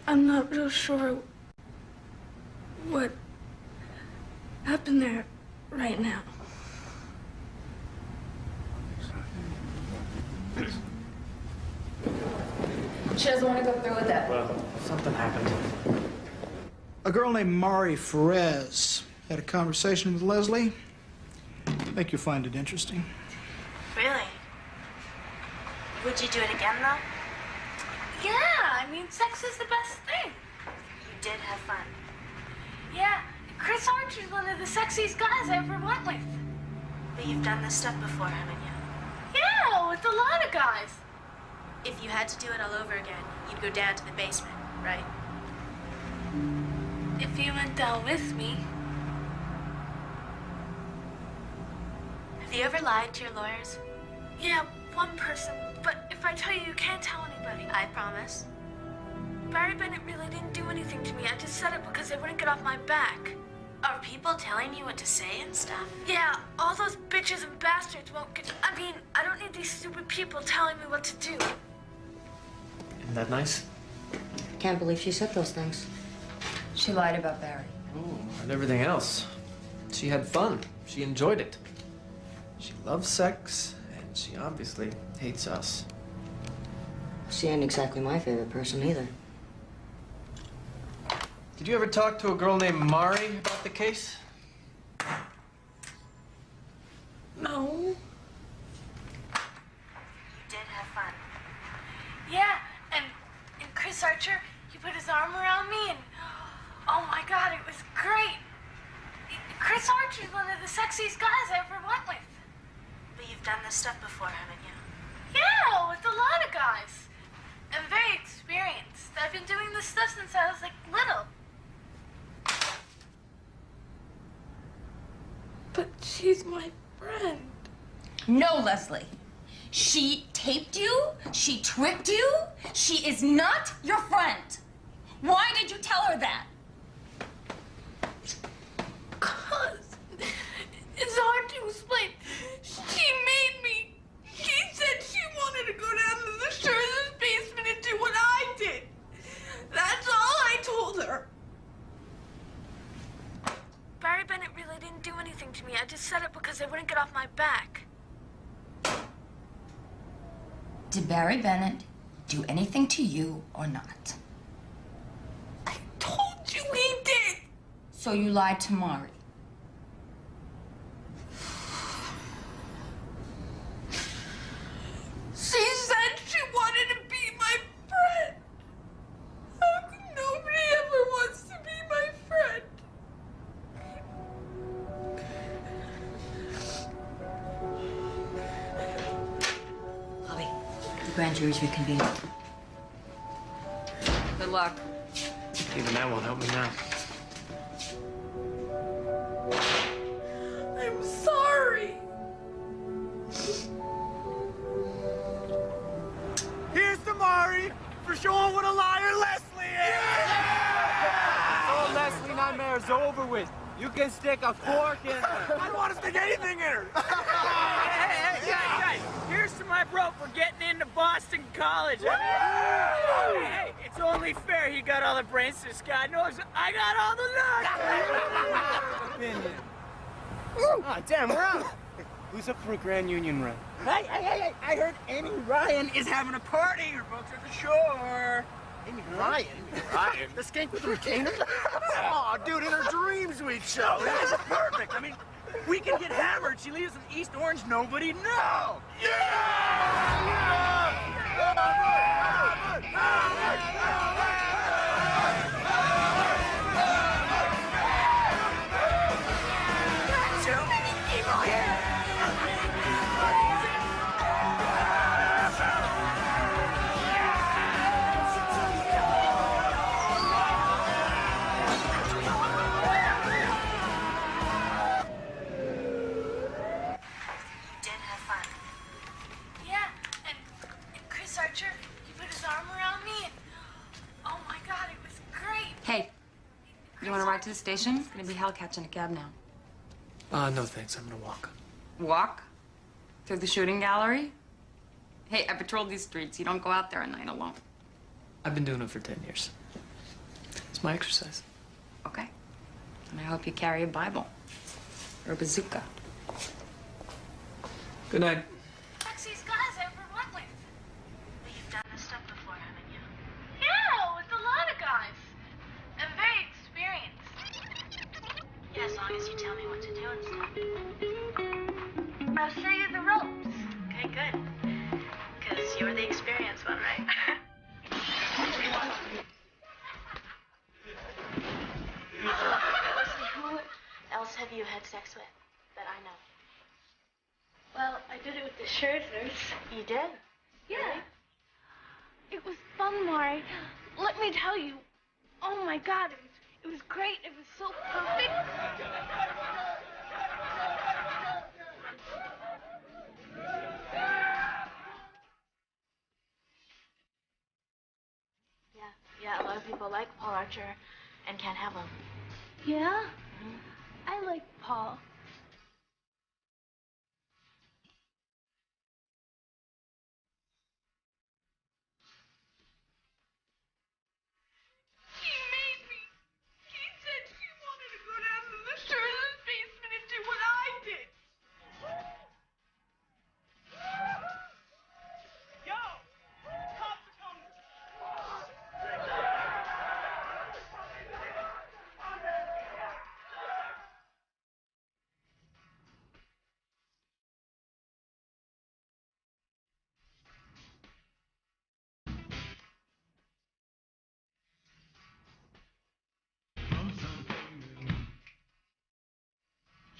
I'm not real sure what happened there right now. She doesn't want to go through with it. Well, something happened. A girl named Mari Ferez had a conversation with Leslie. I think you'll find it interesting. Really? Would you do it again, though? Yeah, I mean, sex is the best thing. You did have fun. Yeah, Chris Archer's one of the sexiest guys I ever went with. But you've done this stuff before, haven't you? Yeah, with a lot of guys. If you had to do it all over again, you'd go down to the basement, right? If you went down with me. Have you ever lied to your lawyers? Yeah, one person. But if I tell you, you can't tell anybody. I promise. Barry Bennett really didn't do anything to me. I just said it because they wouldn't get off my back. Are people telling you what to say and stuff? Yeah, all those bitches and bastards won't get... I mean, I don't need these stupid people telling me what to do. Isn't that nice? Can't believe she said those things. She lied about Barry. Oh, and everything else. She had fun. She enjoyed it. She loves sex, and she obviously hates us. She ain't exactly my favorite person either. Did you ever talk to a girl named Mari about the case? No. You did have fun. Yeah, and Chris Archer, he put his arm around me and... Oh my God, it was great. She's one of the sexiest guys I ever went with. But you've done this stuff before, haven't you? Yeah, with a lot of guys. I'm very experienced. I've been doing this stuff since I was, like, little. But she's my friend. No, Leslie. She taped you. She tricked you. She is not your friend. Why did you tell her that? Cause it's hard to explain. She made me. She said she wanted to go down to the Scherzer's basement and do what I did. That's all I told her. Barry Bennett really didn't do anything to me. I just said it because I wouldn't get off my back. Did Barry Bennett do anything to you or not? I told you he did. So you lied to Mari. She said she wanted to be my friend. How come nobody ever wants to be my friend? Bobby, the grand jury's reconvened. Good luck. Even that won't help me now. I'm sorry. Here's to Mari for showing what a liar Leslie is! Oh, Leslie, nightmare's over with. You can stick a fork in her. I don't want to stick anything in her. Hey, guys, here's to my bro for getting into Boston College. Hey, it's only fair he got all the brains since God knows I got all the nuts. Oh, damn, we're out. Who's up for a Grand Union run? Hey, I heard Amy Ryan is having a party. Her boats at the shore. Amy Ryan? Ryan? The skank with the retainer? Oh, dude, in her dreams we'd show. That is perfect. I mean, we can get hammered. She leaves in East Orange, nobody know. Too many people here. Yeah, and Chris Archer, he put his arm around me, and oh my God, it was great. Hey, you want to ride to the station? It's gonna be hell catching a cab now. No thanks. I'm gonna walk. Walk? Through the shooting gallery? Hey, I patrolled these streets. You don't go out there at night alone. I've been doing it for 10 years. It's my exercise. Okay. And I hope you carry a Bible. Or a bazooka. Good night. Sexiest guys I ever went with. But you've done this stuff before, haven't you? Yeah, with a lot of guys. I'm very experienced. Yeah, as long as you tell me what to do and stuff. I'll show you the ropes. Okay, good. Because you're the experienced one, right? Leslie, who else have you had sex with that I know? Well, I did it with the Scherzers. You did? Yeah. It was fun, Mari. Let me tell you. Oh my God, it was great. It was so perfect. Yeah, a lot of people like Paul Archer and can't have him. Yeah? I like Paul. She made me. She said she wanted to go down to the Scherzer's basement and do what I did. Yo! Cops are coming!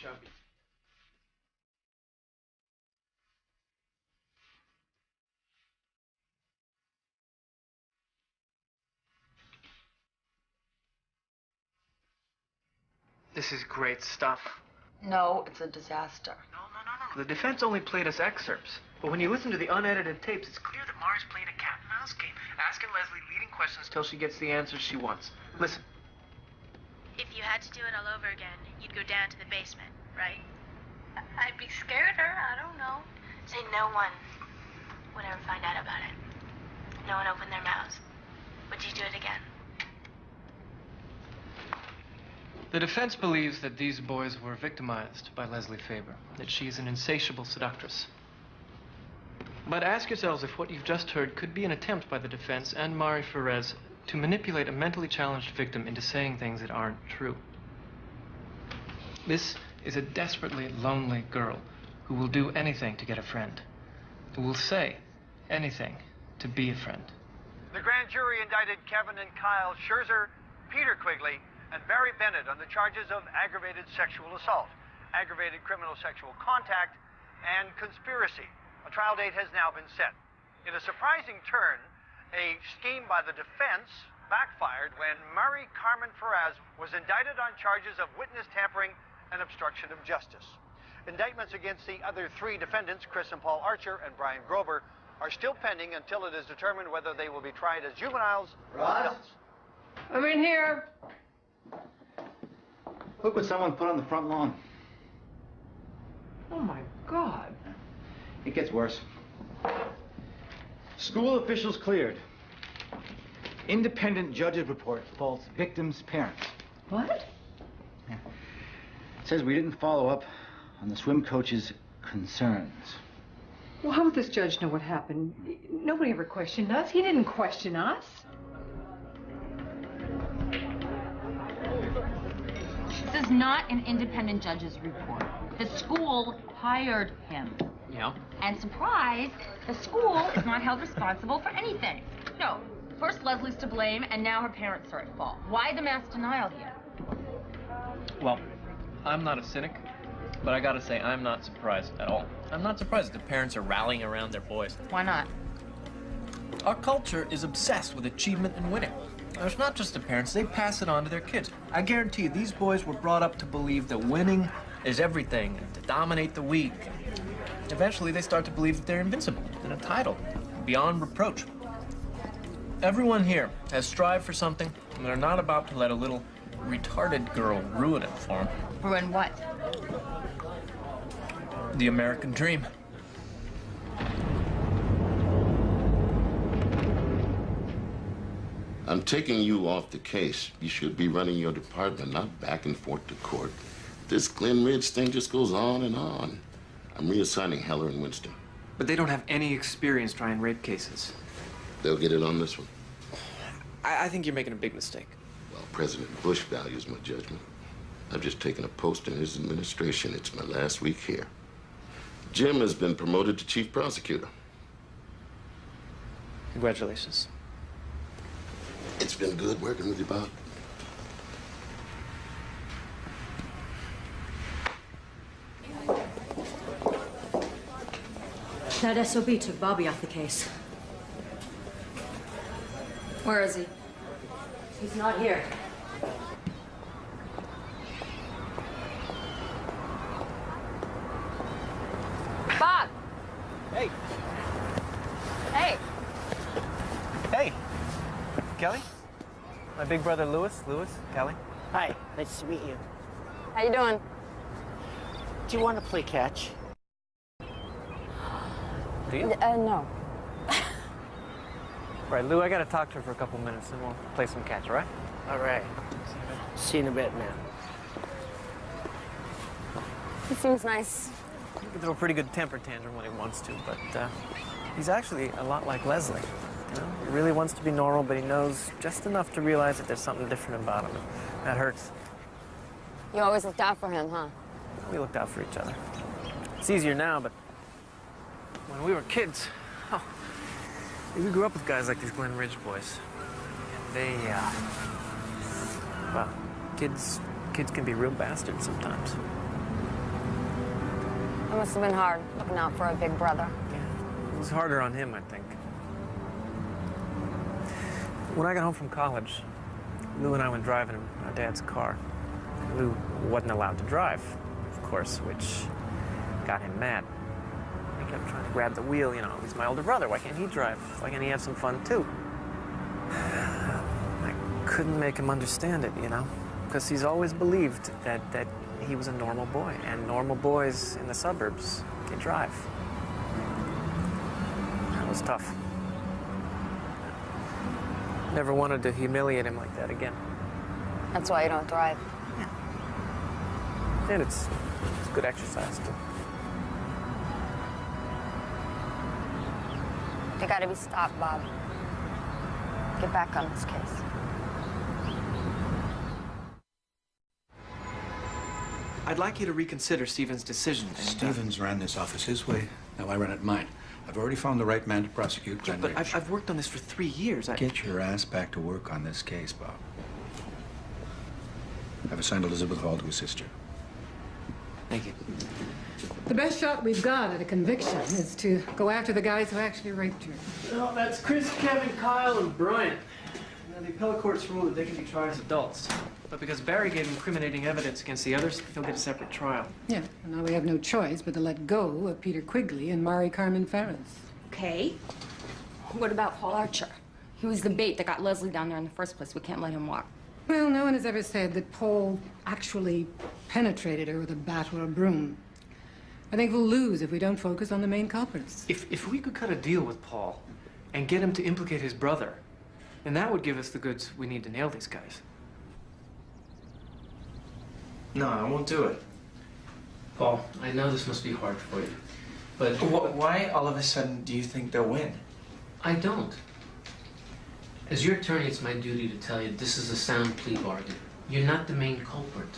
chubby. This is great stuff. No, it's a disaster. The defense only played us excerpts. But when you listen to the unedited tapes, it's clear that Mara's playing a cat and mouse game, asking Leslie leading questions till she gets the answers she wants. Listen. If you had to do it all over again, you'd go down to the basement, right? I'd be scared, or I don't know. Say no one would ever find out about it. No one opened their mouths. Would you do it again? The defense believes that these boys were victimized by Leslie Faber, that she is an insatiable seductress. But ask yourselves if what you've just heard could be an attempt by the defense and Mari Ferez to manipulate a mentally challenged victim into saying things that aren't true. This is a desperately lonely girl who will do anything to get a friend, who will say anything to be a friend. The grand jury indicted Kevin and Kyle Scherzer, Peter Quigley, and Barry Bennett on the charges of aggravated sexual assault, aggravated criminal sexual contact, and conspiracy. A trial date has now been set. In a surprising turn, a scheme by the defense backfired when Murray Carmen Ferraz was indicted on charges of witness tampering and obstruction of justice. Indictments against the other three defendants, Chris and Paul Archer and Brian Grover, are still pending until it is determined whether they will be tried as juveniles or adults. I'm in here. Look what someone put on the front lawn. Oh, my God. It gets worse. School officials cleared. Independent judge's report faults victim's parents. What? Yeah. It says we didn't follow up on the swim coach's concerns. Well, how would this judge know what happened? Nobody ever questioned us. He didn't question us. This is not an independent judge's report. The school hired him. Yeah. And surprise, the school is not held responsible for anything. No, first Leslie's to blame, and now her parents are at fault. Why the mass denial here? Well, I'm not a cynic, but I gotta say, I'm not surprised at all. I'm not surprised that the parents are rallying around their boys. Why not? Our culture is obsessed with achievement and winning. It's not just the parents, they pass it on to their kids. I guarantee you, these boys were brought up to believe that winning is everything, and to dominate the weak. Eventually, they start to believe that they're invincible and entitled, beyond reproach. Everyone here has strived for something, and they're not about to let a little retarded girl ruin it for them. Ruin what? The American dream. I'm taking you off the case. You should be running your department, not back and forth to court. This Glen Ridge thing just goes on and on. I'm reassigning Heller and Winston. But they don't have any experience trying rape cases. They'll get it on this one. I think you're making a big mistake. Well, President Bush values my judgment. I've just taken a post in his administration. It's my last week here. Jim has been promoted to chief prosecutor. Congratulations. It's been good working with you, Bob. That SOB took Bobby off the case. Where is he? He's not here. Bob! Hey. Hey! Hey. Kelly? My big brother Louis. Louis, Kelly. Hi, nice to meet you. How you doing? Do you want to play catch? Do you? No. All right, Lou, I got to talk to her for a couple minutes, and we'll play some catch, all right? All right. See you in a bit, man. He seems nice. He can throw a pretty good temper tantrum when he wants to, but he's actually a lot like Leslie. You know, he really wants to be normal, but he knows just enough to realize that there's something different about him. That hurts. You always looked out for him, huh? We looked out for each other. It's easier now, but when we were kids, oh, we grew up with guys like these Glen Ridge boys. And they, well, kids can be real bastards sometimes. It must have been hard looking out for a big brother. It was harder on him, I think. When I got home from college, Lou and I went driving in our dad's car. Lou wasn't allowed to drive, of course, which got him mad. He kept trying to grab the wheel, you know, he's my older brother, why can't he drive? Why can't he have some fun too? I couldn't make him understand it, you know, because he's always believed that he was a normal boy, and normal boys in the suburbs can drive. That was tough. Never wanted to humiliate him like that again. That's why you don't drive. And it's good exercise, too. You gotta be stopped, Bob. Get back on this case. I'd like you to reconsider Stephen's decision. Stevens ran this office his way. Now I run it mine. I've already found the right man to prosecute Glen But Ridge. I've worked on this for 3 years. Get your ass back to work on this case, Bob. I've assigned Elizabeth Hall to assist you. Thank you. The best shot we've got at a conviction is to go after the guys who actually raped her. Well, that's Chris, Kevin, Kyle, and Brian. Now, the appellate court's ruled that they can be tried as adults. But because Barry gave incriminating evidence against the others, they'll get a separate trial. Yeah, and now we have no choice but to let go of Peter Quigley and Mari Carmen Ferris. Okay. What about Paul Archer? He was the bait that got Leslie down there in the first place. We can't let him walk. Well, no one has ever said that Paul actually penetrated her with a bat or a broom. I think we'll lose if we don't focus on the main culprits. If we could cut a deal with Paul and get him to implicate his brother, then that would give us the goods we need to nail these guys. No, I won't do it. Paul, I know this must be hard for you, but... Why all of a sudden do you think they'll win? I don't. As your attorney, it's my duty to tell you this is a sound plea bargain. You're not the main culprit.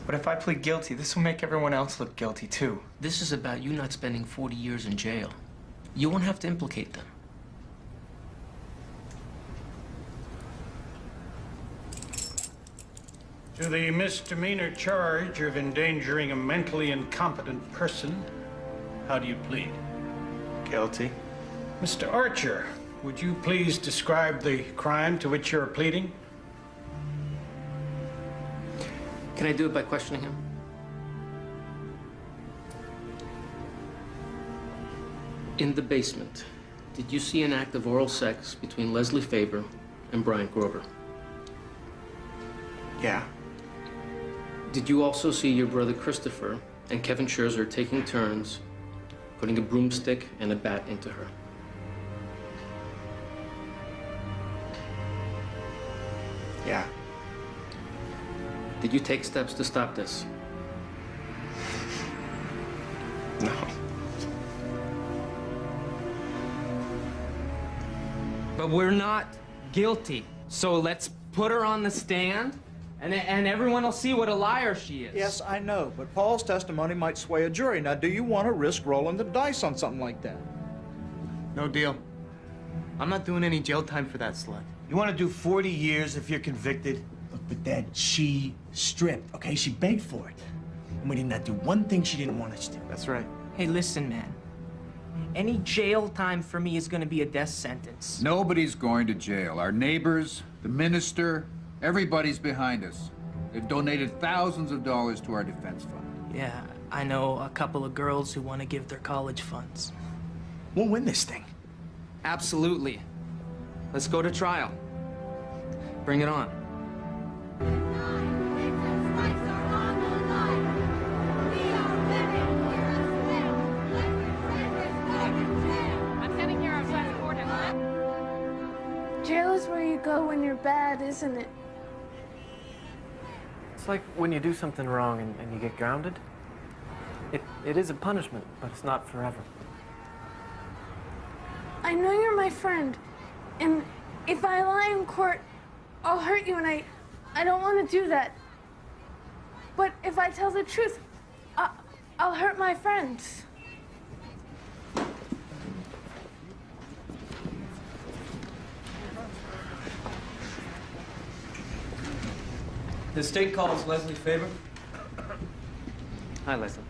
But if I plead guilty, this will make everyone else look guilty, too. This is about you not spending 40 years in jail. You won't have to implicate them. To the misdemeanor charge of endangering a mentally incompetent person, how do you plead? Guilty. Mr. Archer, would you please describe the crime to which you're pleading? Can I do it by questioning him? In the basement, did you see an act of oral sex between Leslie Faber and Brian Grover? Yeah. Did you also see your brother Christopher and Kevin Scherzer taking turns putting a broomstick and a bat into her? Yeah. Did you take steps to stop this? No. But we're not guilty. So let's put her on the stand, and everyone will see what a liar she is. Yes, I know, but Paul's testimony might sway a jury. Now, do you want to risk rolling the dice on something like that? No deal. I'm not doing any jail time for that slut. You want to do 40 years if you're convicted? Look, but then she stripped, okay? She begged for it. And we did not do one thing she didn't want us to. That's right. Hey, listen, man. Any jail time for me is going to be a death sentence. Nobody's going to jail. Our neighbors, the minister, everybody's behind us. They've donated thousands of dollars to our defense fund. Yeah, I know a couple of girls who want to give their college funds. We'll win this thing. Absolutely. Let's go to trial. Bring it on. I'm sitting here outside the courthouse. Jail is where you go when you're bad, isn't it? It's like when you do something wrong and you get grounded. It is a punishment, but it's not forever. I know you're my friend, and if I lie in court, I'll hurt you, and I don't want to do that. But if I tell the truth, I'll hurt my friends. The state calls Leslie Faber. Hi, Leslie.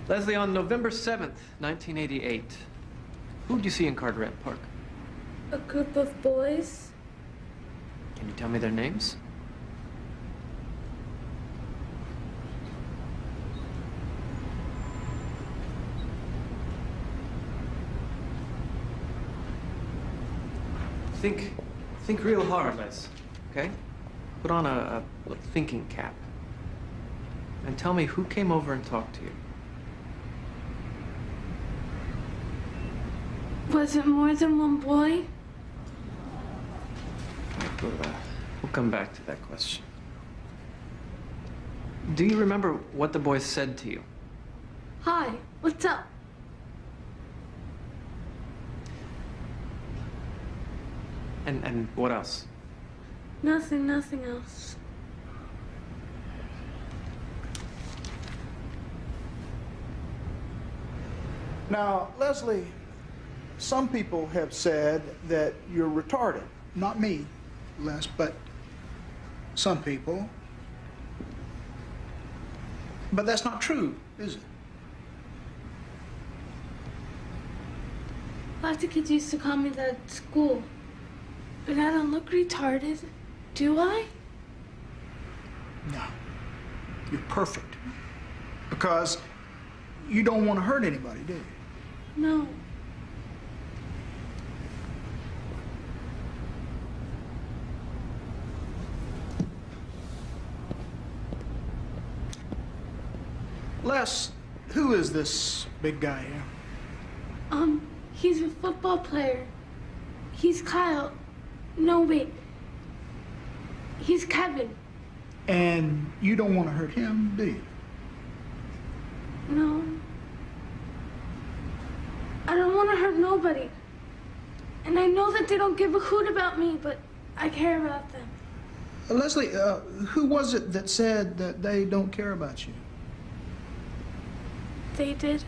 Leslie, on November 7th, 1988, who did you see in Carteret Park? A group of boys. Can you tell me their names? Think real hard, Les, okay? Put on a little thinking cap. And tell me who came over and talked to you. Was it more than one boy? We'll come back to that question. Do you remember what the boys said to you? Hi, what's up? And what else? Nothing else. Now, Leslie, some people have said that you're retarded. Not me, Les, but some people. But that's not true, is it? Lots of kids used to call me that at school. But I don't look retarded, do I? No. You're perfect. Because you don't want to hurt anybody, do you? No. Les, who is this big guy here? He's a football player. He's Kyle. No, wait. He's Kevin. And you don't want to hurt him, do you? No. I don't want to hurt nobody. And I know that they don't give a hoot about me, but I care about them. Leslie, who was it that said that they don't care about you? They did.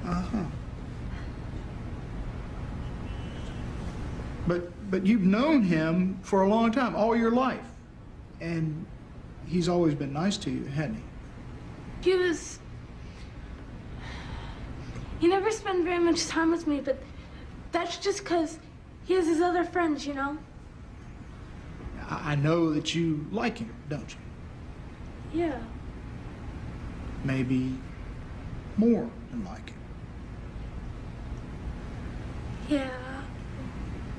Uh-huh. But you've known him for a long time, all your life. And he's always been nice to you, hasn't he? He never spent very much time with me, but that's just because he has his other friends, you know? I know that you like him, don't you? Yeah. Maybe more than like him. Yeah.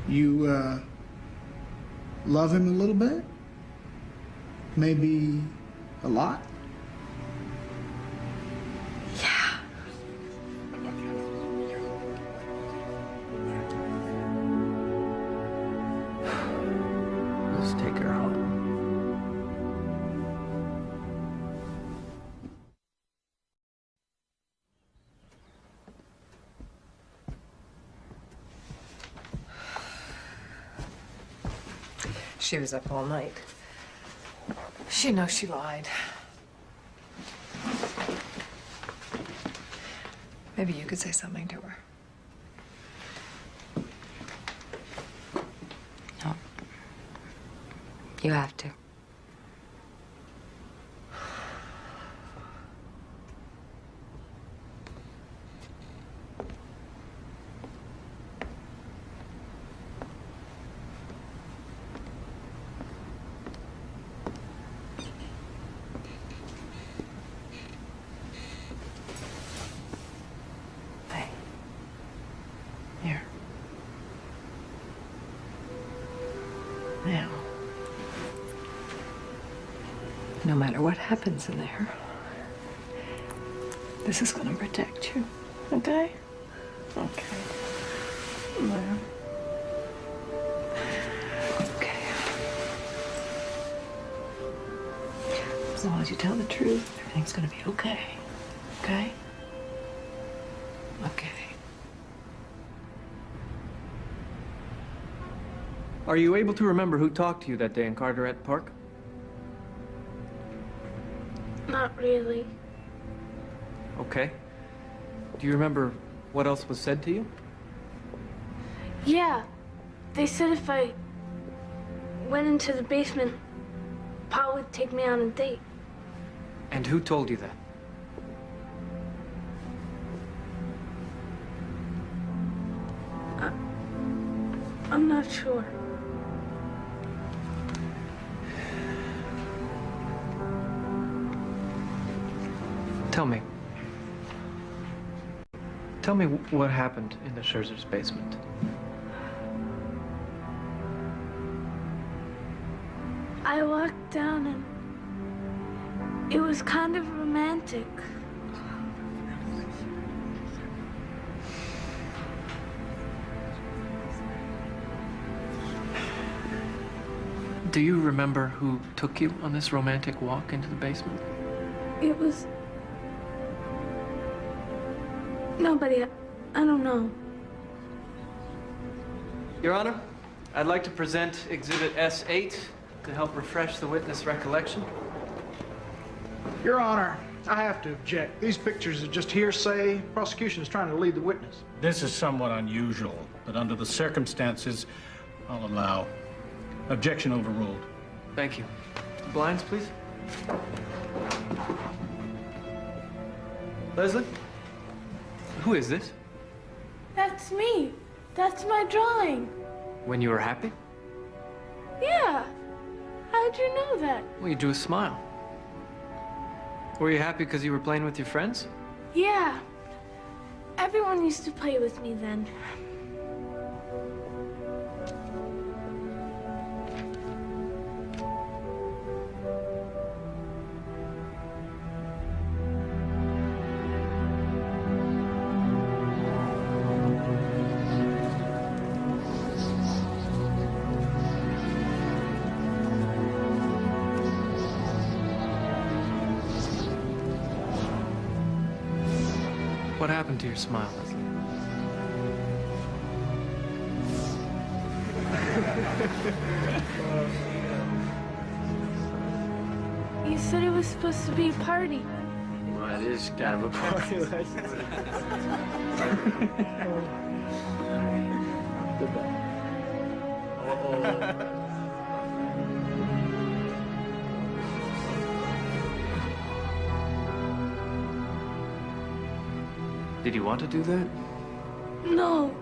You, love him a little bit? Maybe a lot? Yeah. Let's take her home. She was up all night. She knows she lied. Maybe you could say something to her. No. You have to. Now, no matter what happens in there, this is going to protect you, okay? Okay. Well. Okay. As long as you tell the truth, everything's going to be okay. Okay? Okay. Are you able to remember who talked to you that day in Carteret Park? Not really. Okay. Do you remember what else was said to you? Yeah. They said if I went into the basement, Pa would take me on a date. And who told you that? I'm not sure. Tell me. Tell me what happened in the Scherzer's basement. I walked down and it was kind of romantic. Do you remember who took you on this romantic walk into the basement? It was... Nobody. I don't know. Your Honor, I'd like to present Exhibit S8 to help refresh the witness recollection. Your Honor, I have to object. These pictures are just hearsay. Prosecution is trying to lead the witness. This is somewhat unusual, but under the circumstances, I'll allow. Objection overruled. Thank you. Blinds, please. Leslie? Who is this? That's me. That's my drawing. When you were happy? Yeah. How'd you know that? Well, you drew a smile. Were you happy because you were playing with your friends? Yeah. Everyone used to play with me then. What happened to your smile, Leslie? You said it was supposed to be a party. Well, it is kind of a party. Did you want to do that? No.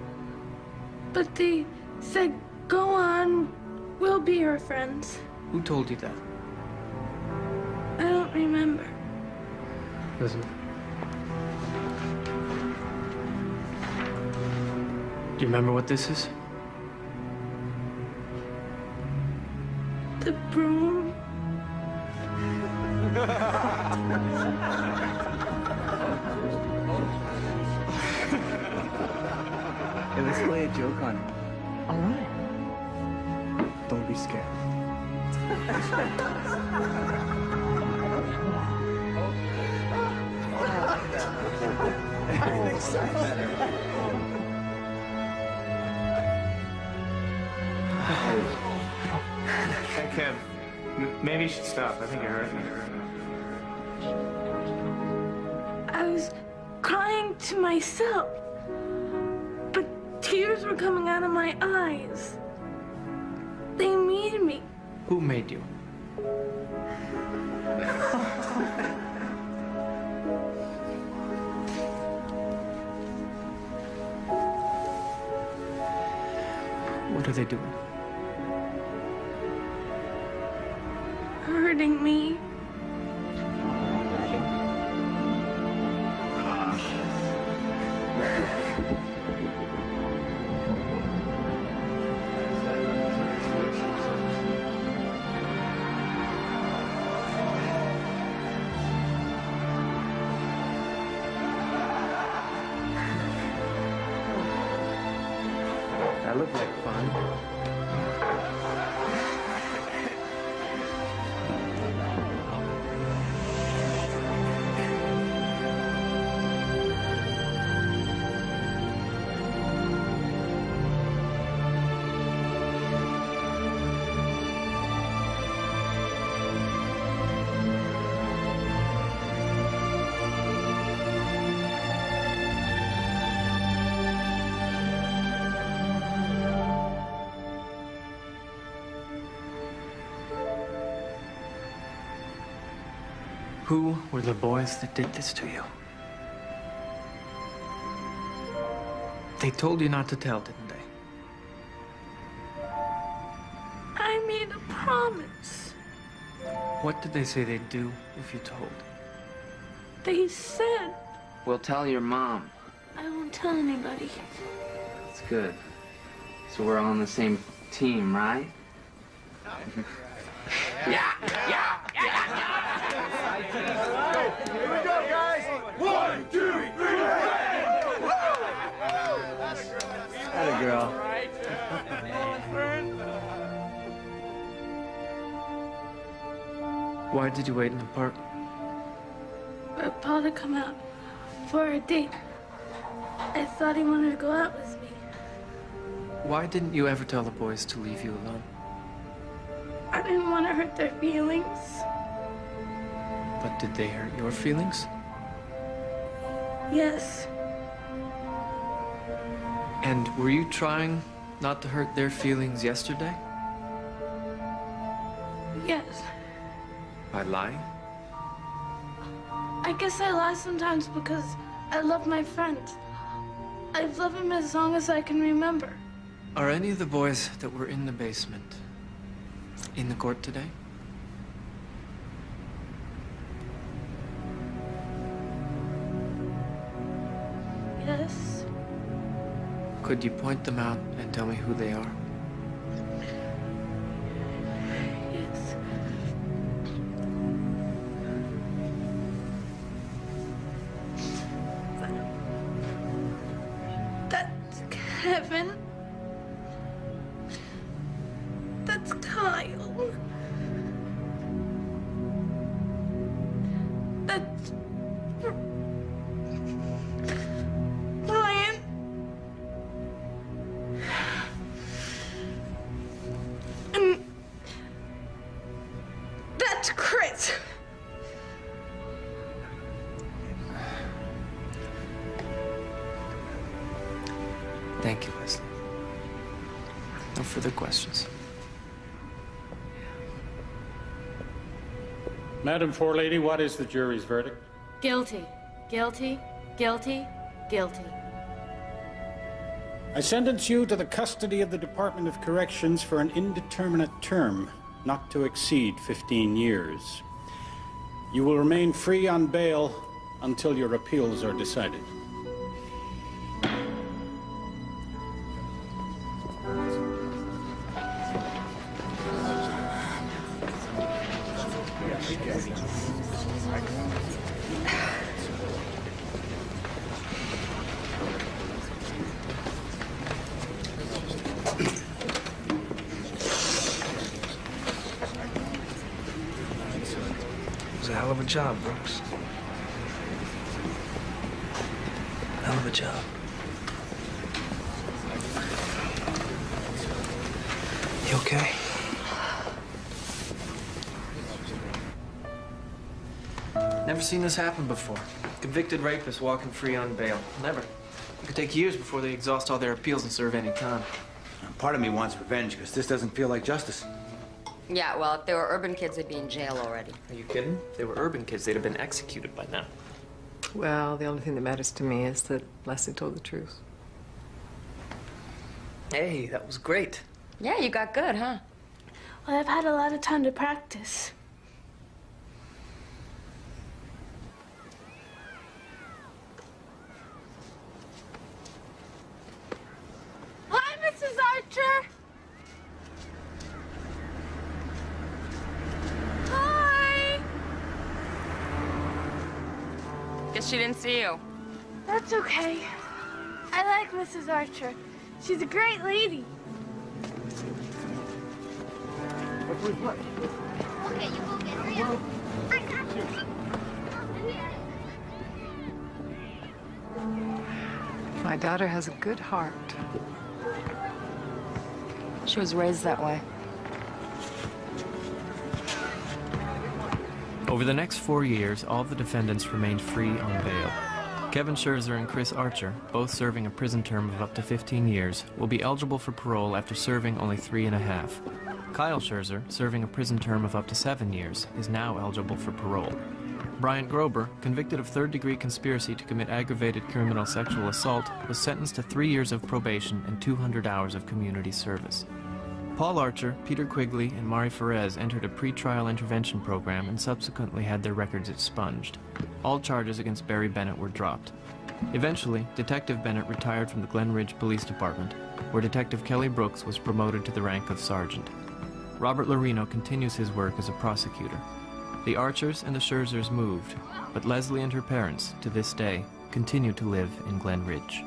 But they said, go on, we'll be your friends. Who told you that? I don't remember. Listen. Do you remember what this is? The broom. Hey, let's play a joke on it. All right. Don't be scared. Hey, Kev, maybe you should stop. I think it hurt me. I was crying to myself, but tears were coming out of my eyes. They made me. Who made you? What are they doing? Hurting me. That looked like fun. Who were the boys that did this to you? They told you not to tell, didn't they? I made a promise. What did they say they'd do if you told? They said We'll tell your mom. I won't tell anybody. That's good. So we're all on the same team, right? Yeah. Here we go, guys. 1, 2, 3, Atta girl. Why did you wait in the park? For Paul to come out for a date. I thought he wanted to go out with me. Why didn't you ever tell the boys to leave you alone? I didn't want to hurt their feelings. But did they hurt your feelings? Yes. And were you trying not to hurt their feelings yesterday? Yes. By lying? I guess I lie sometimes because I love my friend. I've loved him as long as I can remember. Are any of the boys that were in the basement in the court today? Yes. Could you point them out and tell me who they are? Yes. That's Kevin. That's Kyle. That's Ryan. And that's Chris. Thank you, Leslie. No further questions. Madam Forelady, what is the jury's verdict? Guilty. Guilty. Guilty. Guilty. I sentence you to the custody of the Department of Corrections for an indeterminate term, not to exceed 15 years. You will remain free on bail until your appeals are decided. It was a hell of a job, Brooks. Hell of a job. You okay? Never seen this happen before. Convicted rapists walking free on bail. Never. It could take years before they exhaust all their appeals and serve any time. Part of me wants revenge because this doesn't feel like justice. Yeah, well, if they were urban kids, they'd be in jail already. Are you kidding? If they were urban kids, they'd have been executed by now. Well, the only thing that matters to me is that Leslie told the truth. Hey, that was great. Yeah, you got good, huh? Well, I've had a lot of time to practice. Hi, Mrs. Archer. Hi. Guess she didn't see you. That's okay. I like Mrs. Archer. She's a great lady. What do we play? Okay, you go get real. I got you. My daughter has a good heart. She was raised that way. Over the next 4 years, all the defendants remained free on bail. Kevin Scherzer and Chris Archer, both serving a prison term of up to 15 years, will be eligible for parole after serving only 3.5. Kyle Scherzer, serving a prison term of up to 7 years, is now eligible for parole. Bryant Grober, convicted of third-degree conspiracy to commit aggravated criminal sexual assault, was sentenced to 3 years of probation and 200 hours of community service. Paul Archer, Peter Quigley, and Mari Ferez entered a pre-trial intervention program and subsequently had their records expunged. All charges against Barry Bennett were dropped. Eventually, Detective Bennett retired from the Glen Ridge Police Department, where Detective Kelly Brooks was promoted to the rank of sergeant. Robert Lorino continues his work as a prosecutor. The Archers and the Scherzers moved, but Leslie and her parents, to this day, continue to live in Glen Ridge.